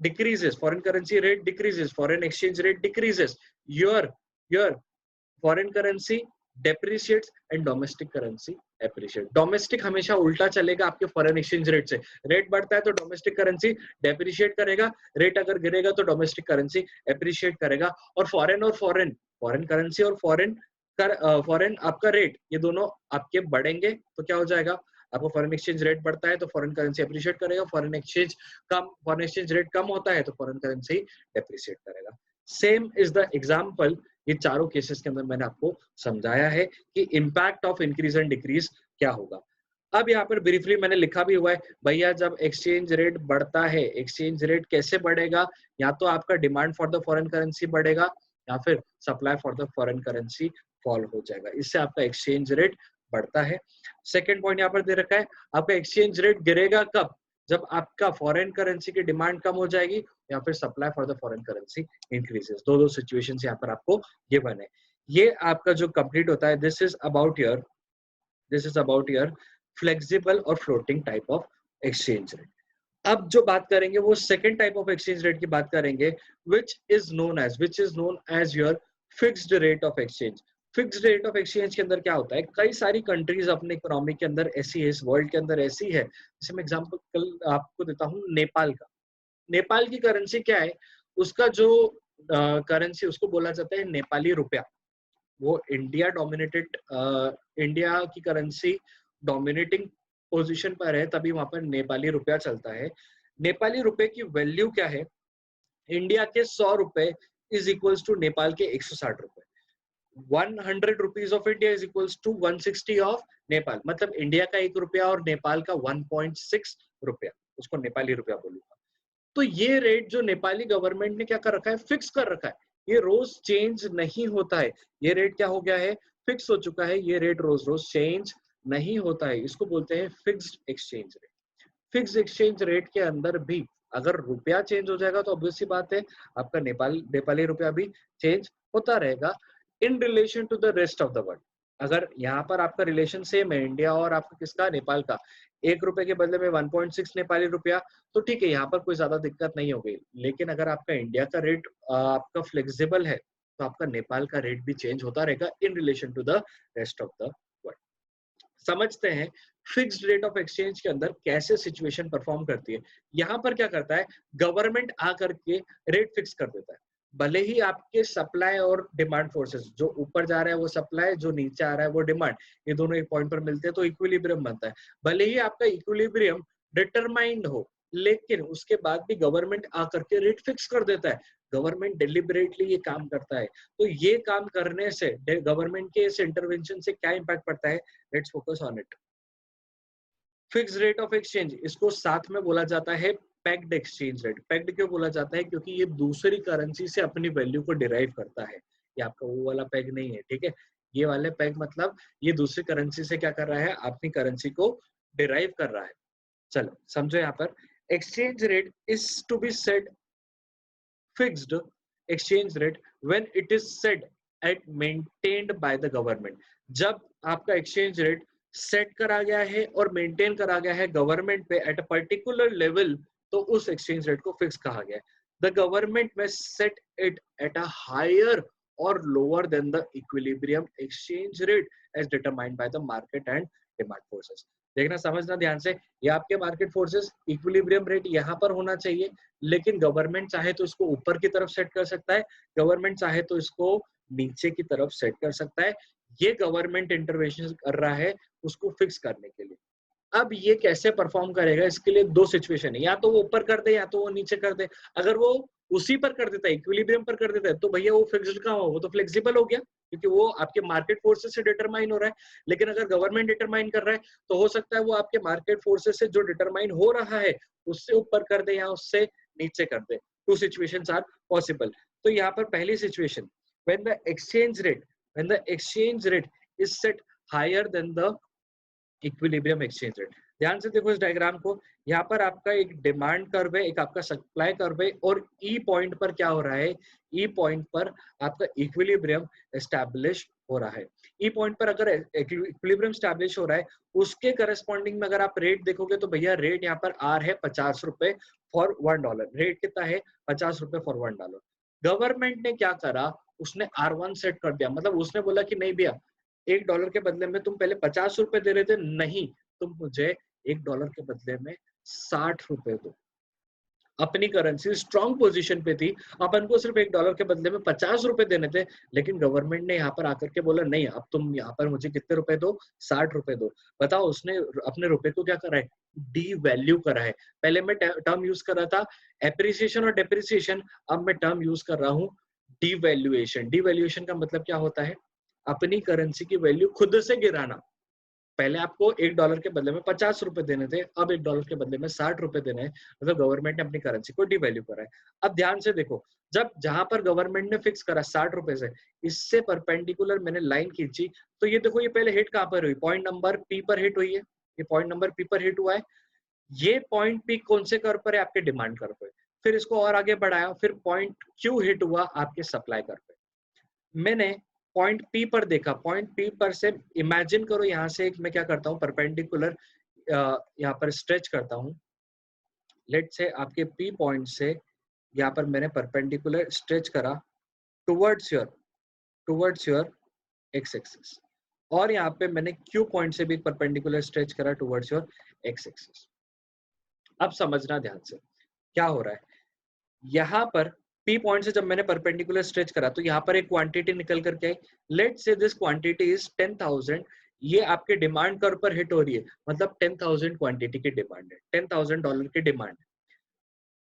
Speaker 1: decreases, foreign currency rate decreases, foreign exchange rate decreases, your foreign currency depreciates and domestic currency appreciate. Domestic हमेशा उल्टा चलेगा आपके foreign exchange rate से। Rate बढ़ता है तो domestic currency depreciate करेगा, rate अगर गिरेगा तो डोमेस्टिक करेंसी एप्रिशिएट करेगा। और फॉरेन करेंसी और फॉरेन आपका रेट, ये दोनों आपके बढ़ेंगे तो क्या हो जाएगा, आपको फॉरेन एक्सचेंज रेट बढ़ता है तो फॉरेन करेंसी एप्रिशिएट करेगा, फॉरेन एक्सचेंज रेट कम होता है तो फॉरेन करेंसी डेप्रिशिएट करेगा। सेम इज द एग्जाम्पल, ये चारों केसेस के अंदर मैंने आपको समझाया है कि impact of increase and decrease क्या होगा। अब यहाँ पर ब्रीफली मैंने लिखा भी हुआ है, भैया जब एक्सचेंज रेट बढ़ता है, एक्सचेंज रेट कैसे बढ़ेगा, या तो आपका demand for the foreign currency बढ़ेगा या फिर supply for the foreign currency fall हो जाएगा, इससे आपका एक्सचेंज रेट बढ़ता है। सेकेंड पॉइंट यहाँ पर दे रखा है, आपका एक्सचेंज रेट गिरेगा कब, जब आपका फॉरेन करेंसी की डिमांड कम हो जाएगी या फिर supply for the foreign currency increases. दो सिचुएशंस यहाँ पर आपको गिवन है। ये आपका जो कंप्लीट होता है, this is about your flexible और floating type of exchange rate. अब जो बात करेंगे वो second type of exchange rate की बात करेंगे, which is known as your fixed rate of exchange. Fixed rate of exchange के अंदर क्या होता है, कई सारी कंट्रीज अपने इकोनॉमी के अंदर ऐसी है, इस वर्ल्ड के अंदर ऐसी है। जैसे मैं एग्जांपल आपको देता हूँ नेपाल का। नेपाल की करेंसी क्या है, उसका जो करेंसी उसको बोला जाता है नेपाली रुपया। वो इंडिया की करेंसी डोमिनेटिंग पोजीशन पर है, तभी वहां पर नेपाली रुपया चलता है। नेपाली रुपए की वैल्यू क्या है, इंडिया के 100 रुपए इज इक्वल्स टू नेपाल के 160 रुपए। 100 rupees of India is equals to 160 of Nepal. मतलब इंडिया का 1 रुपया और नेपाल का 1.6 रुपया, उसको नेपाली रुपया बोलूंगा। तो ये रेट जो नेपाली गवर्नमेंट ने क्या कर रखा है, फिक्स कर रखा है, ये रोज चेंज नहीं होता है। ये रेट क्या हो गया है, फिक्स हो चुका है, ये रेट रोज रोज चेंज नहीं होता है, इसको बोलते हैं fixed exchange rate. Fixed exchange rate के अंदर भी अगर रुपया चेंज हो जाएगा तो ऑब्वियस सी बात है आपका नेपाली रुपया भी चेंज होता रहेगा in relation to the rest of the world. अगर यहाँ पर आपका रिलेशन सेम है इंडिया और आपका किसका, नेपाल का, 1 रुपए के बदले में 1.6 नेपाली रुपया, तो ठीक है, यहाँ पर कोई ज्यादा दिक्कत नहीं होगी। लेकिन अगर आपका इंडिया का रेट आपका फ्लेक्सिबल है तो आपका नेपाल का रेट भी चेंज होता रहेगा in relation to the rest of the world. समझते हैं फिक्स्ड रेट ऑफ एक्सचेंज के अंदर कैसे सिचुएशन परफॉर्म करती है। यहाँ पर क्या करता है, गवर्नमेंट आकर के रेट फिक्स कर देता है। भले ही आपके सप्लाई और डिमांड फोर्सेस, जो ऊपर जा रहा है वो सप्लाई, जो नीचे आ रहा है वो डिमांड, ये दोनों एक पॉइंट पर मिलते हैं तो इक्विलिब्रियम बनता है। भले ही आपका इक्विलिब्रियम डिटरमाइंड हो, लेकिन उसके बाद भी गवर्नमेंट आकर के रेट फिक्स कर देता है। गवर्नमेंट डिलिबरेटली ये काम करता है। तो ये काम करने से गवर्नमेंट के इस इंटरवेंशन से क्या इंपैक्ट पड़ता है, let's focus on it. Fix rate of exchange, इसको साथ में बोला जाता है पैक्ड एक्सचेंज रेट। पैक्ड क्यों बोला जाता है, क्योंकि ये दूसरी करेंसी से अपनी वैल्यू को डिराइव करता है। ये आपका वो वाला पैग नहीं है, ठीक है। ये वाले पैग मतलब ये दूसरी करेंसी से क्या कर रहा है, अपनी करेंसी को डिराइव कर रहा है। चलो समझो, यहाँ पर exchange rate is to be set fixed exchange rate when it is set at maintained by the government. जब आपका एक्सचेंज रेट सेट करा गया है और मेंटेन करा गया है गवर्नमेंट पे एट अ पर्टिकुलर लेवल, तो उस एक्सचेंज रेट को फिक्स कहा गया है। The government may set it at a higher और lower than the equilibrium exchange rate as determined by the market and demand forces. देखना, समझना ध्यान से, ये आपके मार्केट फोर्सेस, इक्विलिब्रियम रेट यहाँ पर होना चाहिए, लेकिन गवर्नमेंट चाहे तो इसको ऊपर की तरफ सेट कर सकता है, गवर्नमेंट चाहे तो इसको नीचे की तरफ सेट कर सकता है। ये गवर्नमेंट इंटरवेंशन कर रहा है उसको फिक्स करने के लिए। अब ये कैसे परफॉर्म करेगा, इसके लिए दो सिचुएशन है, या तो वो ऊपर कर दे या तो वो नीचे कर दे। अगर वो उसी पर कर देता है, इक्विलिब्रियम पर कर देता है, तो भैया वो फिक्स्ड कहाँ हुआ, वो तो फ्लेक्सिबल हो गया, क्योंकि वो आपके मार्केट फोर्सेस से डिटरमाइन हो रहा है। लेकिन अगर गवर्नमेंट डिटरमाइन कर रहा है तो हो सकता है वो आपके मार्केट फोर्सेस से जो डिटरमाइन हो रहा है उससे ऊपर कर दे या उससे नीचे कर दे। Two situations are possible. तो यहाँ पर पहली situation, when the exchange rate is set higher than the equilibrium exchange rate. ध्यान से देखो इस डायग्राम को, यहाँ पर आपका एक डिमांड कर्व है, एक आपका सप्लाई कर्व है, और ई पॉइंट पर क्या हो रहा है, ई पॉइंट पर आपका इक्विलिब्रियम एस्टैब्लिश हो रहा है। ई पॉइंट पर अगर इक्विलिब्रियम एस्टैब्लिश हो रहा है, उसके करस्पॉन्डिंग में अगर आप रेट देखोगे तो भैया रेट यहाँ पर आर है 50 रुपए फॉर $1। रेट कितना है, 50 रुपए फॉर $1। गवर्नमेंट ने क्या करा, उसने R1 सेट कर दिया, मतलब उसने बोला कि नहीं भैया, $1 के बदले में तुम पहले 50 रुपए दे रहे थे, नहीं, तुम मुझे $1 के बदले में 60 रुपए दो। अपनी करेंसी स्ट्रॉन्ग पोजीशन पे थी, अपन को सिर्फ $1 के बदले में 50 रुपए देने थे, लेकिन गवर्नमेंट ने यहाँ पर आकर के बोला नहीं, अब तुम यहाँ पर मुझे कितने रुपए दो, 60 रुपए दो। बताओ, उसने अपने रुपए को क्या करा है, डी वैल्यू करा है। पहले मैं टर्म यूज कर रहा था एप्रिसिएशन और डेप्रिसिएशन, अब मैं टर्म यूज कर रहा हूँ डिवैल्यूएशन। डिवैल्यूएशन का मतलब क्या होता है, अपनी करेंसी की वैल्यू खुद से गिराना। पहले आपको $1 के बदले में 50 रुपए देने थे, अब $1 के बदले में 60 रुपए देने हैं, मतलब गवर्नमेंट ने अपनी करेंसी को डिवैल्यू करा है। अब ध्यान से देखो, जब जहां पर गवर्नमेंट ने फिक्स करा 60 रुपए से, इससे परपेंडिकुलर मैंने लाइन खींची, तो ये देखो, ये पहले हिट कहां पर हुई, पॉइंट नंबर पी पर हिट हुई है, ये पॉइंट नंबर पी पर हिट हुआ है। ये पॉइंट पी कौन से कर्व पर है, आपके डिमांड कर्व पे। फिर इसको और आगे बढ़ाया, फिर पॉइंट क्यू हिट हुआ आपके सप्लाई कर्व पे। मैंने पॉइंट पी पर देखा, पॉइंट पी पर से इमेजिन करो, यहाँ से एक मैं क्या करता हूँ, परपेंडिकुलर यहाँ पर स्ट्रेच करता हूँ। लेट से आपके पी पॉइंट से यहाँ पर मैंने परपेंडिकुलर स्ट्रेच करा टुवर्ड्स योर एक्स एक्सिस, और यहाँ पे मैंने क्यू पॉइंट से भी परपेंडिकुलर स्ट्रेच करा टुवर्ड्स योर एक्स एक्सिस। अब समझना ध्यान से क्या हो रहा है, यहाँ पर P पॉइंट से जब मैंने परपेंडिकुलर स्ट्रेच करा तो यहाँ पर एक क्वांटिटी निकल करके आई। लेट से दिस क्वांटिटी इज 10,000। ये आपके डिमांड कर्व पर हिट हो रही है, मतलब 10,000 क्वांटिटी की डिमांड है, $10,000 की डिमांड।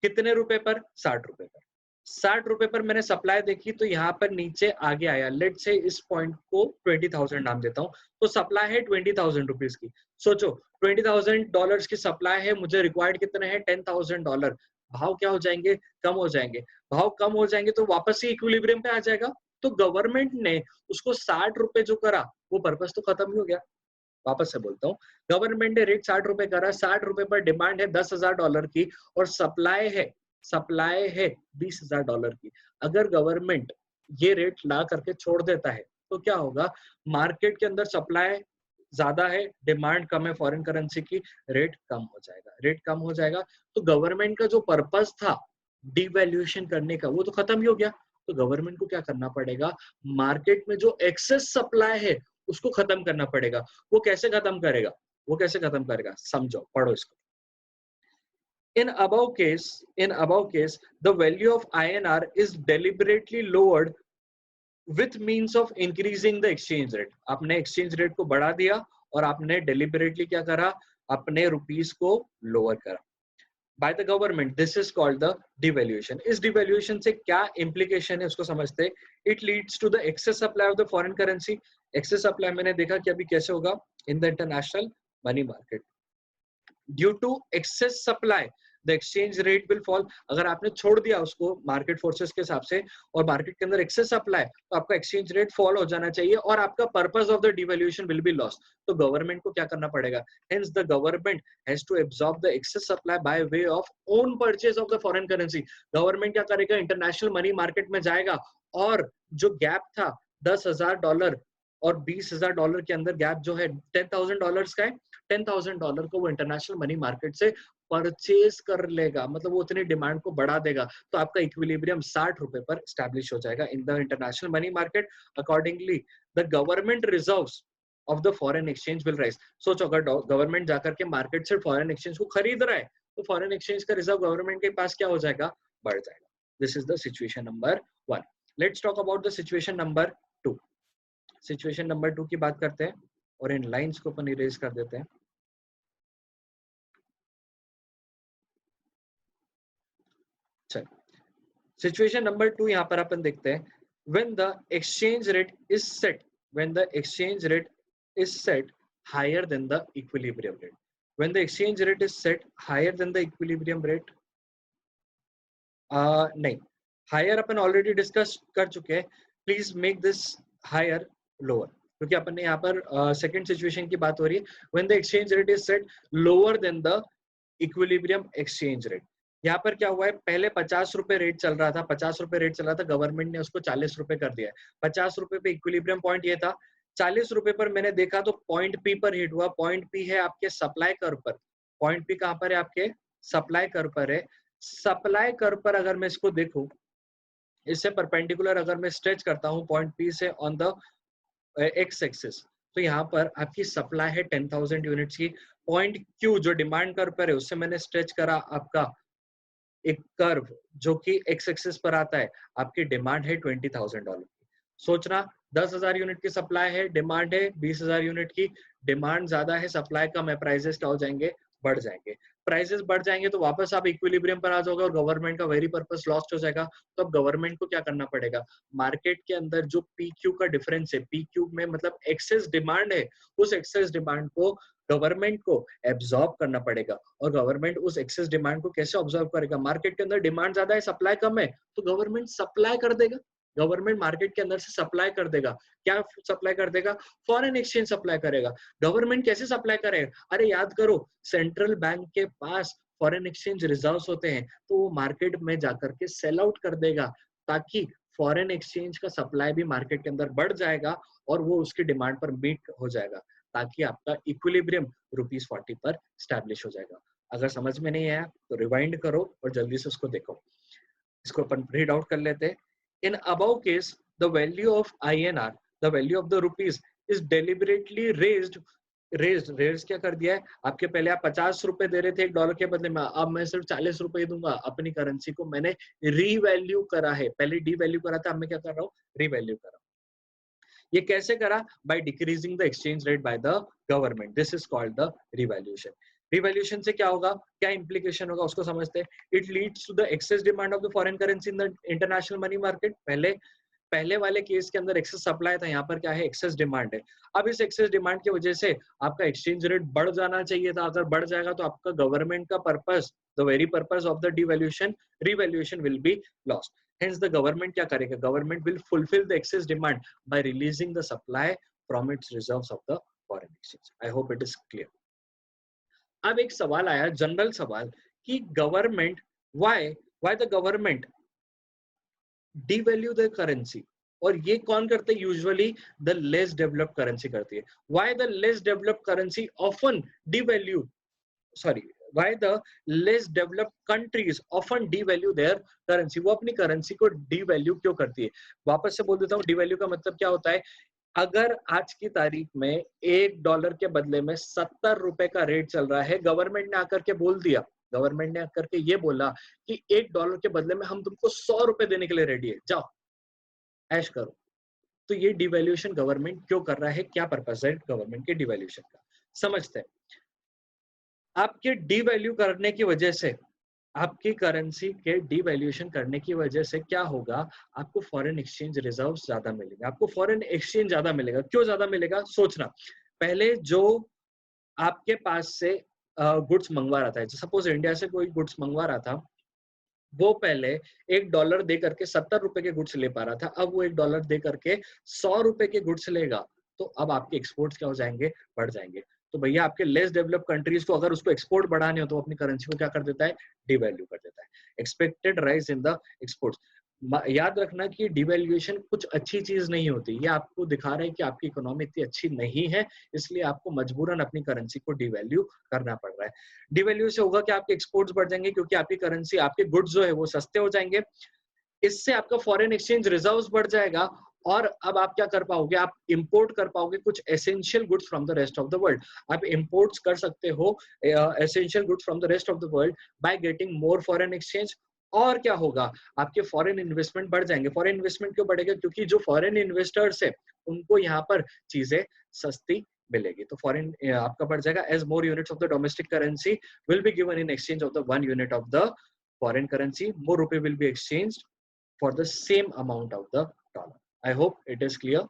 Speaker 1: कितने रुपए पर, 60 रुपए पर। 60 रुपए पर मैंने सप्लाई देखी तो यहाँ पर नीचे आगे आया। लेट से इस पॉइंट को 20,000 नाम देता हूँ, तो सप्लाई है 20,000 रुपीज की। सोचो, $20,000 की सप्लाई है, मुझे रिक्वायर्ड कितने हैं, $10,000। भाव क्या हो जाएंगे, कम हो जाएंगे। भाव कम हो जाएंगे तो वापस से इक्विलिब्रियम पे आ जाएगा। तो गवर्नमेंट ने उसको 60 रुपए जो करा, वो पर्पस तो खत्म ही हो गया। वापस से बोलता हूँ, गवर्नमेंट ने रेट 60 रुपए करा, 60 रुपए पर डिमांड है $10,000 की, और सप्लाई है $20,000 की। अगर गवर्नमेंट ये रेट ला करके छोड़ देता है तो क्या होगा, मार्केट के अंदर सप्लाई ज्यादा है, डिमांड कम है फॉरेन करेंसी की, रेट कम हो जाएगा। रेट कम हो जाएगा तो गवर्नमेंट का जो पर्पस था डिवैल्यूएशन करने का, वो तो खत्म ही हो गया। तो गवर्नमेंट को क्या करना पड़ेगा, मार्केट में जो एक्सेस सप्लाई है उसको खत्म करना पड़ेगा। वो कैसे खत्म करेगा, वो कैसे खत्म करेगा, समझो, पढ़ो इसको। In above case, the value of INR is deliberately lowered with means of increasing the exchange rate. आपने exchange rate को बढ़ा दिया और आपने deliberately क्या करा, अपने रुपीस को लोअर करा by the government. This is called the devaluation. इस devaluation से क्या implication है उसको समझते। It leads to the excess supply of the foreign currency. Excess supply मैंने देखा कि अभी कैसे होगा in the international money market. Due to excess supply, the exchange rate will fall. अगर आपने छोड़ दिया उसको मार्केट फोर्सेस के हिसाब से और मार्केट के अंदर एक्सेस सप्लाई, तो आपका एक्सचेंज रेट फॉल हो जाना चाहिए और आपका purpose of the devaluation will be lost. तो गवर्नमेंट को क्या करना पड़ेगा, hence the government has to absorb the excess supply by way of own purchase of the foreign currency. Government क्या करेगा, इंटरनेशनल मनी मार्केट में जाएगा और जो गैप था $10,000 और $20,000 के अंदर गैप जो है $10,000 का है, $10,000 को वो इंटरनेशनल मनी मार्केट से परचेज कर लेगा, मतलब वो उतनी डिमांड को बढ़ा देगा। तो आपका इक्विलिब्रियम 60 रुपए पर स्टैब्लिश हो जाएगा इन the international money market. Accordingly the government reserves of the foreign exchange will rise. सोचो, अगर गवर्नमेंट जाकर के मार्केट से फॉरेन एक्सचेंज को खरीद रहा है तो फॉरेन एक्सचेंज का रिजर्व गवर्नमेंट के पास क्या हो जाएगा, बढ़ जाएगा। This is the situation number 1। Let's talk about the situation number 2। Situation number 2 की बात करते हैं और इन लाइंस को अपन इरेज कर देते हैं। चल, सिचुएशन नंबर 2 यहाँ पर अपन देखते हैं, when the exchange rate is set, when the exchange rate is set higher than the equilibrium rate, when the exchange rate is set higher than the equilibrium rate, नहीं, higher अपन already discuss कर चुके हैं, please make this higher lower, क्योंकि अपन ने यहाँ पर सेकंड सिचुएशन की बात हो रही है, when the exchange rate is set lower than the equilibrium exchange rate. यहाँ पर क्या हुआ है, पहले 50 रुपए रेट चल रहा था, 50 रुपए रेट चल रहा था, गवर्नमेंट ने उसको 40 रुपए कर दिया है। 50 रुपए पे इक्विलिब्रियम पॉइंट ये था, 40 रुपए पर मैंने देखा तो पॉइंट पी पर हिट हुआ। पॉइंट पी है आपके सप्लाई कर्व पर, पॉइंट पी कहाँ पर है, आपके सप्लाई कर्व पर है। सप्लाई कर्व पर अगर मैं इसको देखूं, इससे परपेंडिकुलर अगर मैं स्ट्रेच करता हूं पॉइंट पी से ऑन द एक्स एक्सिस, तो यहाँ पर आपकी सप्लाई है 10,000 यूनिट्स की। पॉइंट क्यू जो डिमांड कर्व पर है, उससे मैंने स्ट्रेच करा आपका एक कर्व जो कि एक्स एक्सिस पर आता है, आपकी डिमांड है $20,000 की। सोचना 10,000 यूनिट की सप्लाई है, डिमांड है 20,000 यूनिट की। डिमांड ज्यादा है, सप्लाई कम है, प्राइसेस क्या हो जाएंगे, बढ़ जाएंगे। प्राइसेस बढ़ जाएंगे तो वापस आप इक्विलिब्रियम पर आ जाओगे और गवर्नमेंट का वेरी पर्पस लॉस्ट हो जाएगा। तो अब गवर्नमेंट को क्या करना पड़ेगा, मार्केट के अंदर जो पी क्यू का डिफरेंस है, पी क्यू में मतलब एक्सेस डिमांड है, उस एक्सेस डिमांड को गवर्नमेंट को एब्जॉर्ब करना पड़ेगा। और गवर्नमेंट उस एक्सेस डिमांड को कैसे ऑब्जर्व करेगा, मार्केट के अंदर डिमांड ज्यादा है, सप्लाई कम है, तो गवर्नमेंट सप्लाई कर देगा। गवर्नमेंट मार्केट के अंदर से सप्लाई कर देगा। क्या सप्लाई कर देगा, फॉरेन एक्सचेंज सप्लाई करेगा। गवर्नमेंट कैसे सप्लाई करेगा, अरे याद करो, सेंट्रल बैंक के पास फॉरेन एक्सचेंज रिजर्व्स होते हैं, तो वो मार्केट में जाकर के सेल आउट कर देगा, ताकि फॉरेन एक्सचेंज का सप्लाई भी मार्केट के अंदर बढ़ जाएगा और वो उसकी डिमांड पर मीट हो जाएगा, ताकि आपका इक्विलिब्रियम ₹40 पर स्टैब्लिश हो जाएगा। अगर समझ में नहीं आया तो रिवाइंड करो और जल्दी से उसको देखो। इसको अपन रीड आउट कर लेते हैं। In above case the value of INR, the value of the rupees is deliberately raised क्या कर दिया है, आपके पहले आप 50 रुपए दे रहे थे $1 के बदले में, अब मैं सिर्फ 40 रुपए दूंगा। अपनी करेंसी को मैंने रीवैल्यू करा है, पहले डीवैल्यू करा था, अब मैं क्या कर रहा हूँ, रीवैल्यू कर रहा हूँ। ये कैसे करा, by decreasing the exchange rate by the government, this is called the revaluation. Revaluation से क्या होगा, क्या इंप्लीकेशन होगा उसको समझते हैं। It leads to the excess demand of the foreign currency in the international money market. पहले वाले केस के अंदर एक्सेस सप्लाई था, यहाँ पर क्या है, एक्सेस डिमांड है। अब इस एक्सेस डिमांड की वजह से आपका एक्सचेंज रेट बढ़ जाना चाहिए था, अगर बढ़ जाएगा तो आपका गवर्नमेंट का purpose, the very purpose of the devaluation, revaluation will be lost. Hence the government क्या करेगा, government will fulfill the excess demand by releasing the supply from its reserves of the foreign exchange. I hope it is clear. अब एक सवाल आया, general सवाल, कि government why the government devalue the currency, और ये कौन करते हैं, usually the less developed currency करती है। why the less developed currency often devalue, sorry, why the less developed countries often devalue their currency, वो अपनी करेंसी को devalue क्यों करती है। वापस से बोल देता हूँ, devalue का मतलब क्या होता है, अगर आज की तारीख में $1 के बदले में 70 रुपए का रेट चल रहा है, गवर्नमेंट ने आकर के बोल दिया, गवर्नमेंट ने आकर के ये बोला कि $1 के बदले में हम तुमको 100 रुपए देने के लिए रेडी है, जाओ ऐश करो। तो ये डिवैल्यूएशन गवर्नमेंट क्यों कर रहा है, क्या पर्पस है गवर्नमेंट के डिवैल्यूएशन का, समझते हैं। आपके डिवैल्यू करने की वजह से, आपकी करेंसी के डिवैल्यूएशन करने की वजह से क्या होगा, आपको फॉरेन एक्सचेंज रिजर्व्स ज्यादा मिलेंगे, आपको फॉरेन एक्सचेंज ज्यादा मिलेगा। क्यों ज्यादा मिलेगा, सोचना, पहले जो आपके पास से गुड्स मंगवा रहा था, सपोज इंडिया से कोई गुड्स मंगवा रहा था, वो पहले $1 दे करके 70 रुपए के गुड्स ले पा रहा था, अब वो $1 दे करके 100 रुपए के गुड्स लेगा, तो अब आपके एक्सपोर्ट्स क्या हो जाएंगे, बढ़ जाएंगे। तो भैया आपके लेस डेवलप्ड कंट्रीज को अगर उसको एक्सपोर्ट बढ़ाने हो तो अपनी करेंसी को क्या कर देता है, डिवैल्यू कर देता है। Expected rise in the exports. याद रखना कि डिवैल्यूएशन कुछ अच्छी चीज नहीं होती, ये आपको दिखा रहा है कि आपकी इकोनॉमी इतनी अच्छी नहीं है, इसलिए आपको मजबूरन अपनी करेंसी को डिवैल्यू करना पड़ रहा है। डिवैल्यू से होगा कि आपके एक्सपोर्ट्स बढ़ जाएंगे, क्योंकि आपकी करेंसी, आपके गुड्स जो है वो सस्ते हो जाएंगे, इससे आपका फॉरेन एक्सचेंज रिजर्व्स बढ़ जाएगा, और अब आप क्या कर पाओगे, आप इंपोर्ट कर पाओगे कुछ essential goods from the rest of the world. आप इंपोर्ट्स कर सकते हो essential goods from the rest of the world by getting more foreign exchange. और क्या होगा, आपके फॉरेन इन्वेस्टमेंट बढ़ जाएंगे। फॉरेन इन्वेस्टमेंट क्यों बढ़ेगा, क्योंकि जो फॉरेन इन्वेस्टर्स है उनको यहाँ पर चीजें सस्ती मिलेगी, तो फॉरेन आपका बढ़ जाएगा। As more units of the domestic currency will be given in exchange of the 1 unit of the foreign currency, more rupee will be exchanged for the same amount of the dollar. I hope it is clear.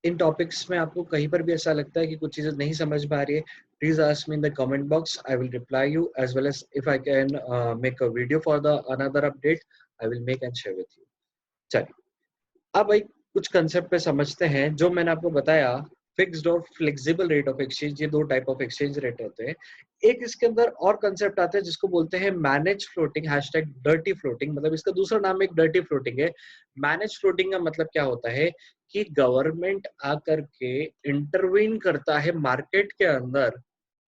Speaker 1: In topics में आपको कहीं पर भी ऐसा लगता है कि कुछ चीजें नहीं समझ में आ रही है, please ask me in the comment box. I will reply you as well as if I can make a video for the another update, I will make and share with you. चलिए अब भाई कुछ concept पे समझते हैं. जो मैंने आपको बताया फिक्स्ड और फ्लेक्सिबल रेट ऑफ एक्सचेंज, ये दो टाइप ऑफ एक्सचेंज रेट होते हैं. एक इसके अंदर और कंसेप्ट आता है जिसको बोलते हैं manage floating, hashtag dirty floating. मतलब इसका दूसरा नाम एक डर्टी फ्लोटिंग है. मैनेज फ्लोटिंग का मतलब क्या होता है कि गवर्नमेंट आकर के इंटरवीन करता है मार्केट के अंदर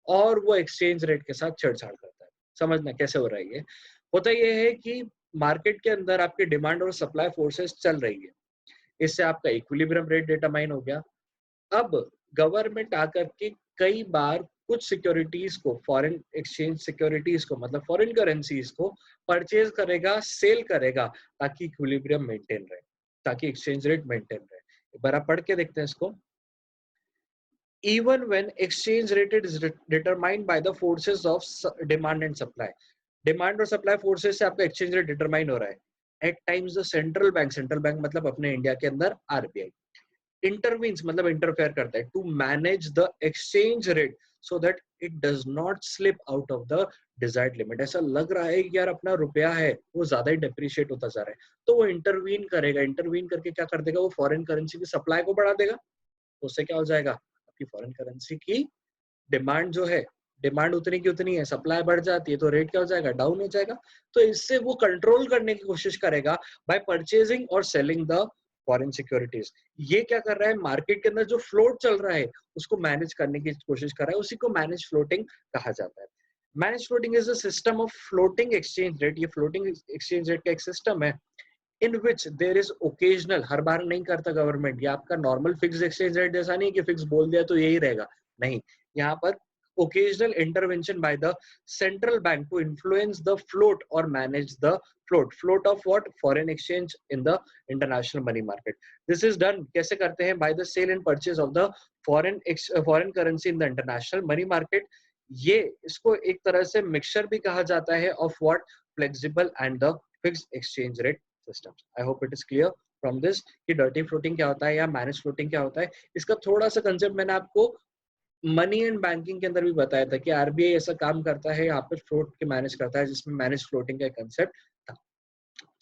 Speaker 1: और वो एक्सचेंज रेट के साथ छेड़छाड़ करता है. समझना कैसे हो रहा है. ये होता ये है कि मार्केट के अंदर आपकी डिमांड और सप्लाई फोर्सेस चल रही है, इससे आपका इक्विलिब्रियम रेट डिटरमाइन हो गया. अब गवर्नमेंट आकर के कई बार कुछ सिक्योरिटीज को, फॉरेन एक्सचेंज सिक्योरिटीज को, मतलब फॉरेन करेंसीज को परचेज करेगा, सेल करेगा, ताकि इक्विलिब्रियम मेंटेन रहे, ताकि एक्सचेंज रेट मेंटेन रहे. एक बार आप पढ़ के देखते हैं इसको. Even when exchange rate is determined by the forces of demand and supply, demand और सप्लाई फोर्सेस से आपका एक्सचेंज रेट डिटरमाइन हो रहा है. At times the central bank मतलब अपने इंडिया के अंदर आरबीआई इंटरवीन्स, मतलब इंटरफेयर करता है to manage the exchange rate so that it does not slip out of the desired limit. ऐसा लग रहा है कि यार अपना रुपया है वो ज्यादा ही डेप्रिशिएट होता जा रहा है, तो वो इंटरवीन करेगा. इंटरवीन करके क्या कर देगा, वो फॉरेन करेंसी की सप्लाई को बढ़ा देगा. तो उससे क्या हो जाएगा, आपकी फॉरेन करेंसी की डिमांड जो है, डिमांड उतनी की उतनी है, सप्लाई बढ़ जाती है, तो रेट क्या हो जाएगा, डाउन हो जाएगा. तो इससे वो कंट्रोल करने की कोशिश करेगा बाय परचेजिंग और सेलिंग द फॉरेन सिक्योरिटीज. ये क्या कर रहा है, मार्केट के अंदर जो फ्लोट चल रहा है उसको मैनेज करने की कोशिश कर रहा है. उसी को मैनेज फ्लोटिंग कहा जाता है. Manage floating is a system of floating exchange rate. ये फ्लोटिंग एक्सचेंज रेट का एक सिस्टम है in which there is occasional, हर बार नहीं करता गवर्नमेंट. ये आपका नॉर्मल फिक्स एक्सचेंज रेट जैसा नहीं कि फिक्स बोल दिया तो यही रहेगा, नहीं. यहाँ पर occasional intervention by the central bank to influence the float or manage the float of what, foreign exchange in the international money market. This is done कैसे करते हैं, by the sale and purchase of the foreign currency in the international money market. ये इसको एक तरह से mixture भी कहा जाता है of what, flexible and the fixed exchange rate systems. I hope it is clear from this कि dirty floating क्या होता है या managed floating क्या होता है. इसका थोड़ा सा कंसेप्ट मैंने आपको मनी एंड बैंकिंग के अंदर भी बताया था कि आरबीआई ऐसा काम करता है, यहाँ पे फ्लोट के मैनेज करता है, जिसमें मैनेज फ्लोटिंग का कंसेप्ट था.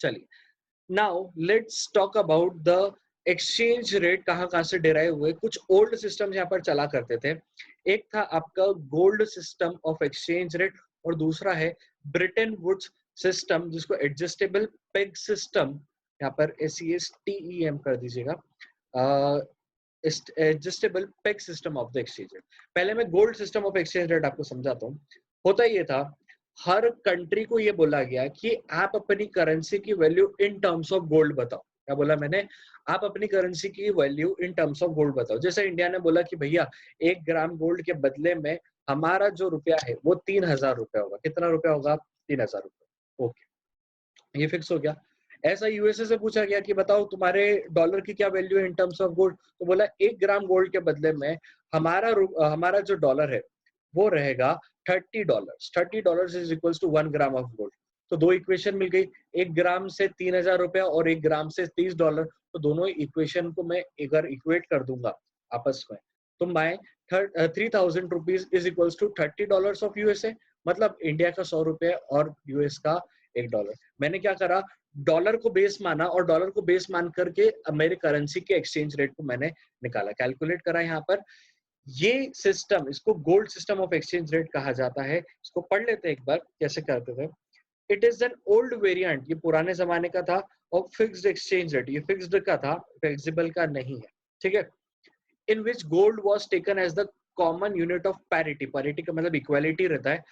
Speaker 1: चलिए now let's talk about the exchange rate कहाँ से डिराइव हुए. कुछ ओल्ड सिस्टम यहाँ पर चला करते थे. एक था आपका gold system of exchange rate और दूसरा है ब्रिटेन वुड्स सिस्टम, जिसको एडजस्टेबल पेग सिस्टम, यहाँ पर SESTEM कर दीजिएगा, adjustable peg system of the exchange rate. पहले मैं gold system of exchange rate आपको समझाता हूँ. होता ये था, हर कंट्री को ये बोला गया कि आप अपनी करेंसी की value in terms of gold बताओ. क्या बोला मैंने, आप अपनी करेंसी की value in terms of gold बताओ. जैसे इंडिया ने बोला कि भैया 1 ग्राम गोल्ड के बदले में हमारा जो रुपया है वो 3000 रुपया होगा. कितना रुपया होगा, 3000 रुपया. ओके, ये फिक्स हो गया. ऐसा यूएसए से पूछा गया कि बताओ तुम्हारे डॉलर की क्या वैल्यू है इन टर्म्स ऑफ गोल्ड. तो बोला 1 ग्राम गोल्ड के बदले में हमारा जो डॉलर है वो रहेगा $30. $30 is equals to 1 gram of gold. तो दो इक्वेशन मिल गई, 1 ग्राम से 3000 रुपया और 1 ग्राम से $30. तो दोनों इक्वेशन को मैं अगर इक्वेट कर दूंगा आपस में, तो मैं 3000 rupees is equals to $30 of USA. मतलब इंडिया का 100 रुपये और यूएस का $1. मैंने क्या करा, डॉलर को बेस माना और डॉलर को बेस मान करके मेरे करेंसी के एक्सचेंज रेट को मैंने निकाला, कैलकुलेट करा. यहाँ पर ये सिस्टम, इसको gold system of exchange rate कहा जाता है. इसको पढ़ लेते हैं एक बार कैसे करते थे. It is an old variant, ये पुराने जमाने का था, और फिक्स्ड एक्सचेंज रेट, ये फिक्स्ड का था, फ्लेक्सिबल का नहीं है. ठीक है. In which gold was taken as the common unit of parity. Parity का मतलब इक्वालिटी रहता है.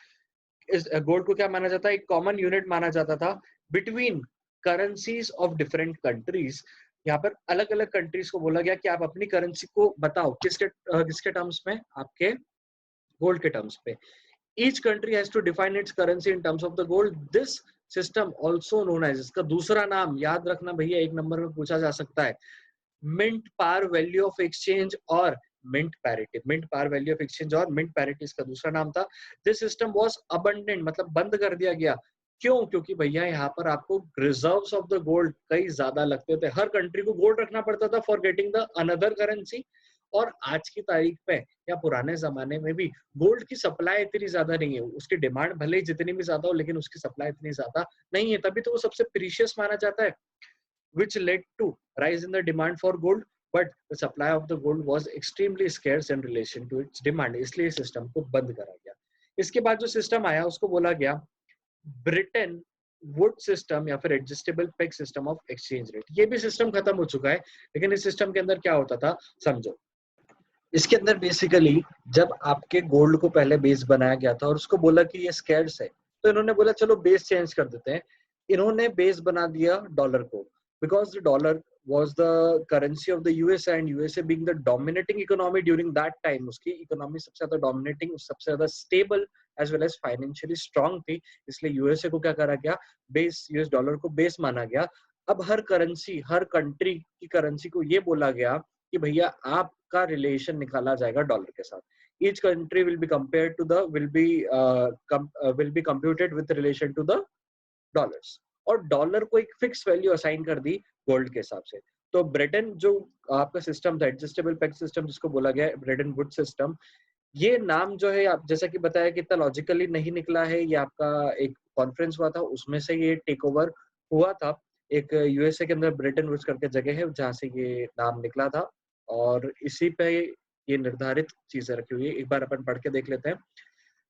Speaker 1: इस गोल्ड को क्या माना जाता है, एक कॉमन यूनिट माना जाता था between currencies of different countries. यहाँ पर अलग अलग कंट्रीज को बोला गया कि आप अपनी करेंसी को बताओ किसके टर्म्स में, आपके गोल्ड के टर्म्स पे. Each country has to define its currency in terms of the gold. This system also known as, इसका दूसरा नाम याद रखना भैया, एक नंबर में पूछा जा सकता है, mint par value of exchange और mint parity. Mint par value of exchange और मिंट पैरिटी इसका दूसरा नाम था. दिस सिस्टम वाज अबंडेंट, मतलब बंद कर दिया गया क्यों? क्योंकि भैया यहाँ पर आपको रिजर्व्स ऑफ द गोल्ड कई ज्यादा लगते थे, हर कंट्री को गोल्ड रखना पड़ता था for getting the another currency. और आज की तारीख पे या पुराने जमाने में भी गोल्ड की सप्लाई इतनी ज्यादा नहीं है, उसकी डिमांड भले ही जितनी भी ज्यादा हो लेकिन उसकी सप्लाई इतनी ज्यादा नहीं है, तभी तो वो सबसे प्रीशियस माना जाता है, which led to rise in the demand for gold, but the supply of the gold was extremely scarce in relation to its demand, इसलिए सिस्टम को बंद करा गया। इसके बाद जो सिस्टम आया उसको बोला गया ब्रिटेन वुड सिस्टम या फिर adjustable peg system of exchange rate. ये भी सिस्टम खत्म हो चुका है, लेकिन इस सिस्टम के अंदर क्या होता था समझो। इसके अंदर बेसिकली जब आपके गोल्ड को पहले बेस बनाया गया था और उसको बोला कि ये स्कैर्स है, तो इन्होंने बोला चलो बेस चेंज कर देते हैं। इन्होंने बेस बना दिया डॉलर को, because the dollar was the currency of the USA and USA being the dominating economy during that time, उसकी इकोनॉमी सबसे ज्यादा डोमिनेटिंग, सबसे ज्यादा stable as well as financially strong थी, इसलिए यूएसए को क्या करा गया, बेस यूएस डॉलर को बेस माना गया। अब हर करेंसी, हर कंट्री की करेंसी को ये बोला गया कि भैया आपका रिलेशन निकाला जाएगा डॉलर के साथ। Each country will be compare to the will be computed with relation to the dollars, और डॉलर को एक फिक्स वैल्यू असाइन कर दी गोल्ड के हिसाब से। तो ब्रेटन जो आपका सिस्टम था, एडजस्टेबल पेग सिस्टम जिसको बोला गया ब्रेटन वुड सिस्टम, ये नाम जो है आप जैसा कि बताया कि इतना लॉजिकली नहीं निकला है, ये आपका एक कॉन्फ्रेंस हुआ था उसमें से ये टेक ओवर हुआ था। एक यूएसए के अंदर ब्रेटन वुड्स करके जगह है जहाँ से ये नाम निकला था, और इसी पे ये निर्धारित चीजें रखी हुई है। एक बार अपन पढ़ के देख लेते हैं।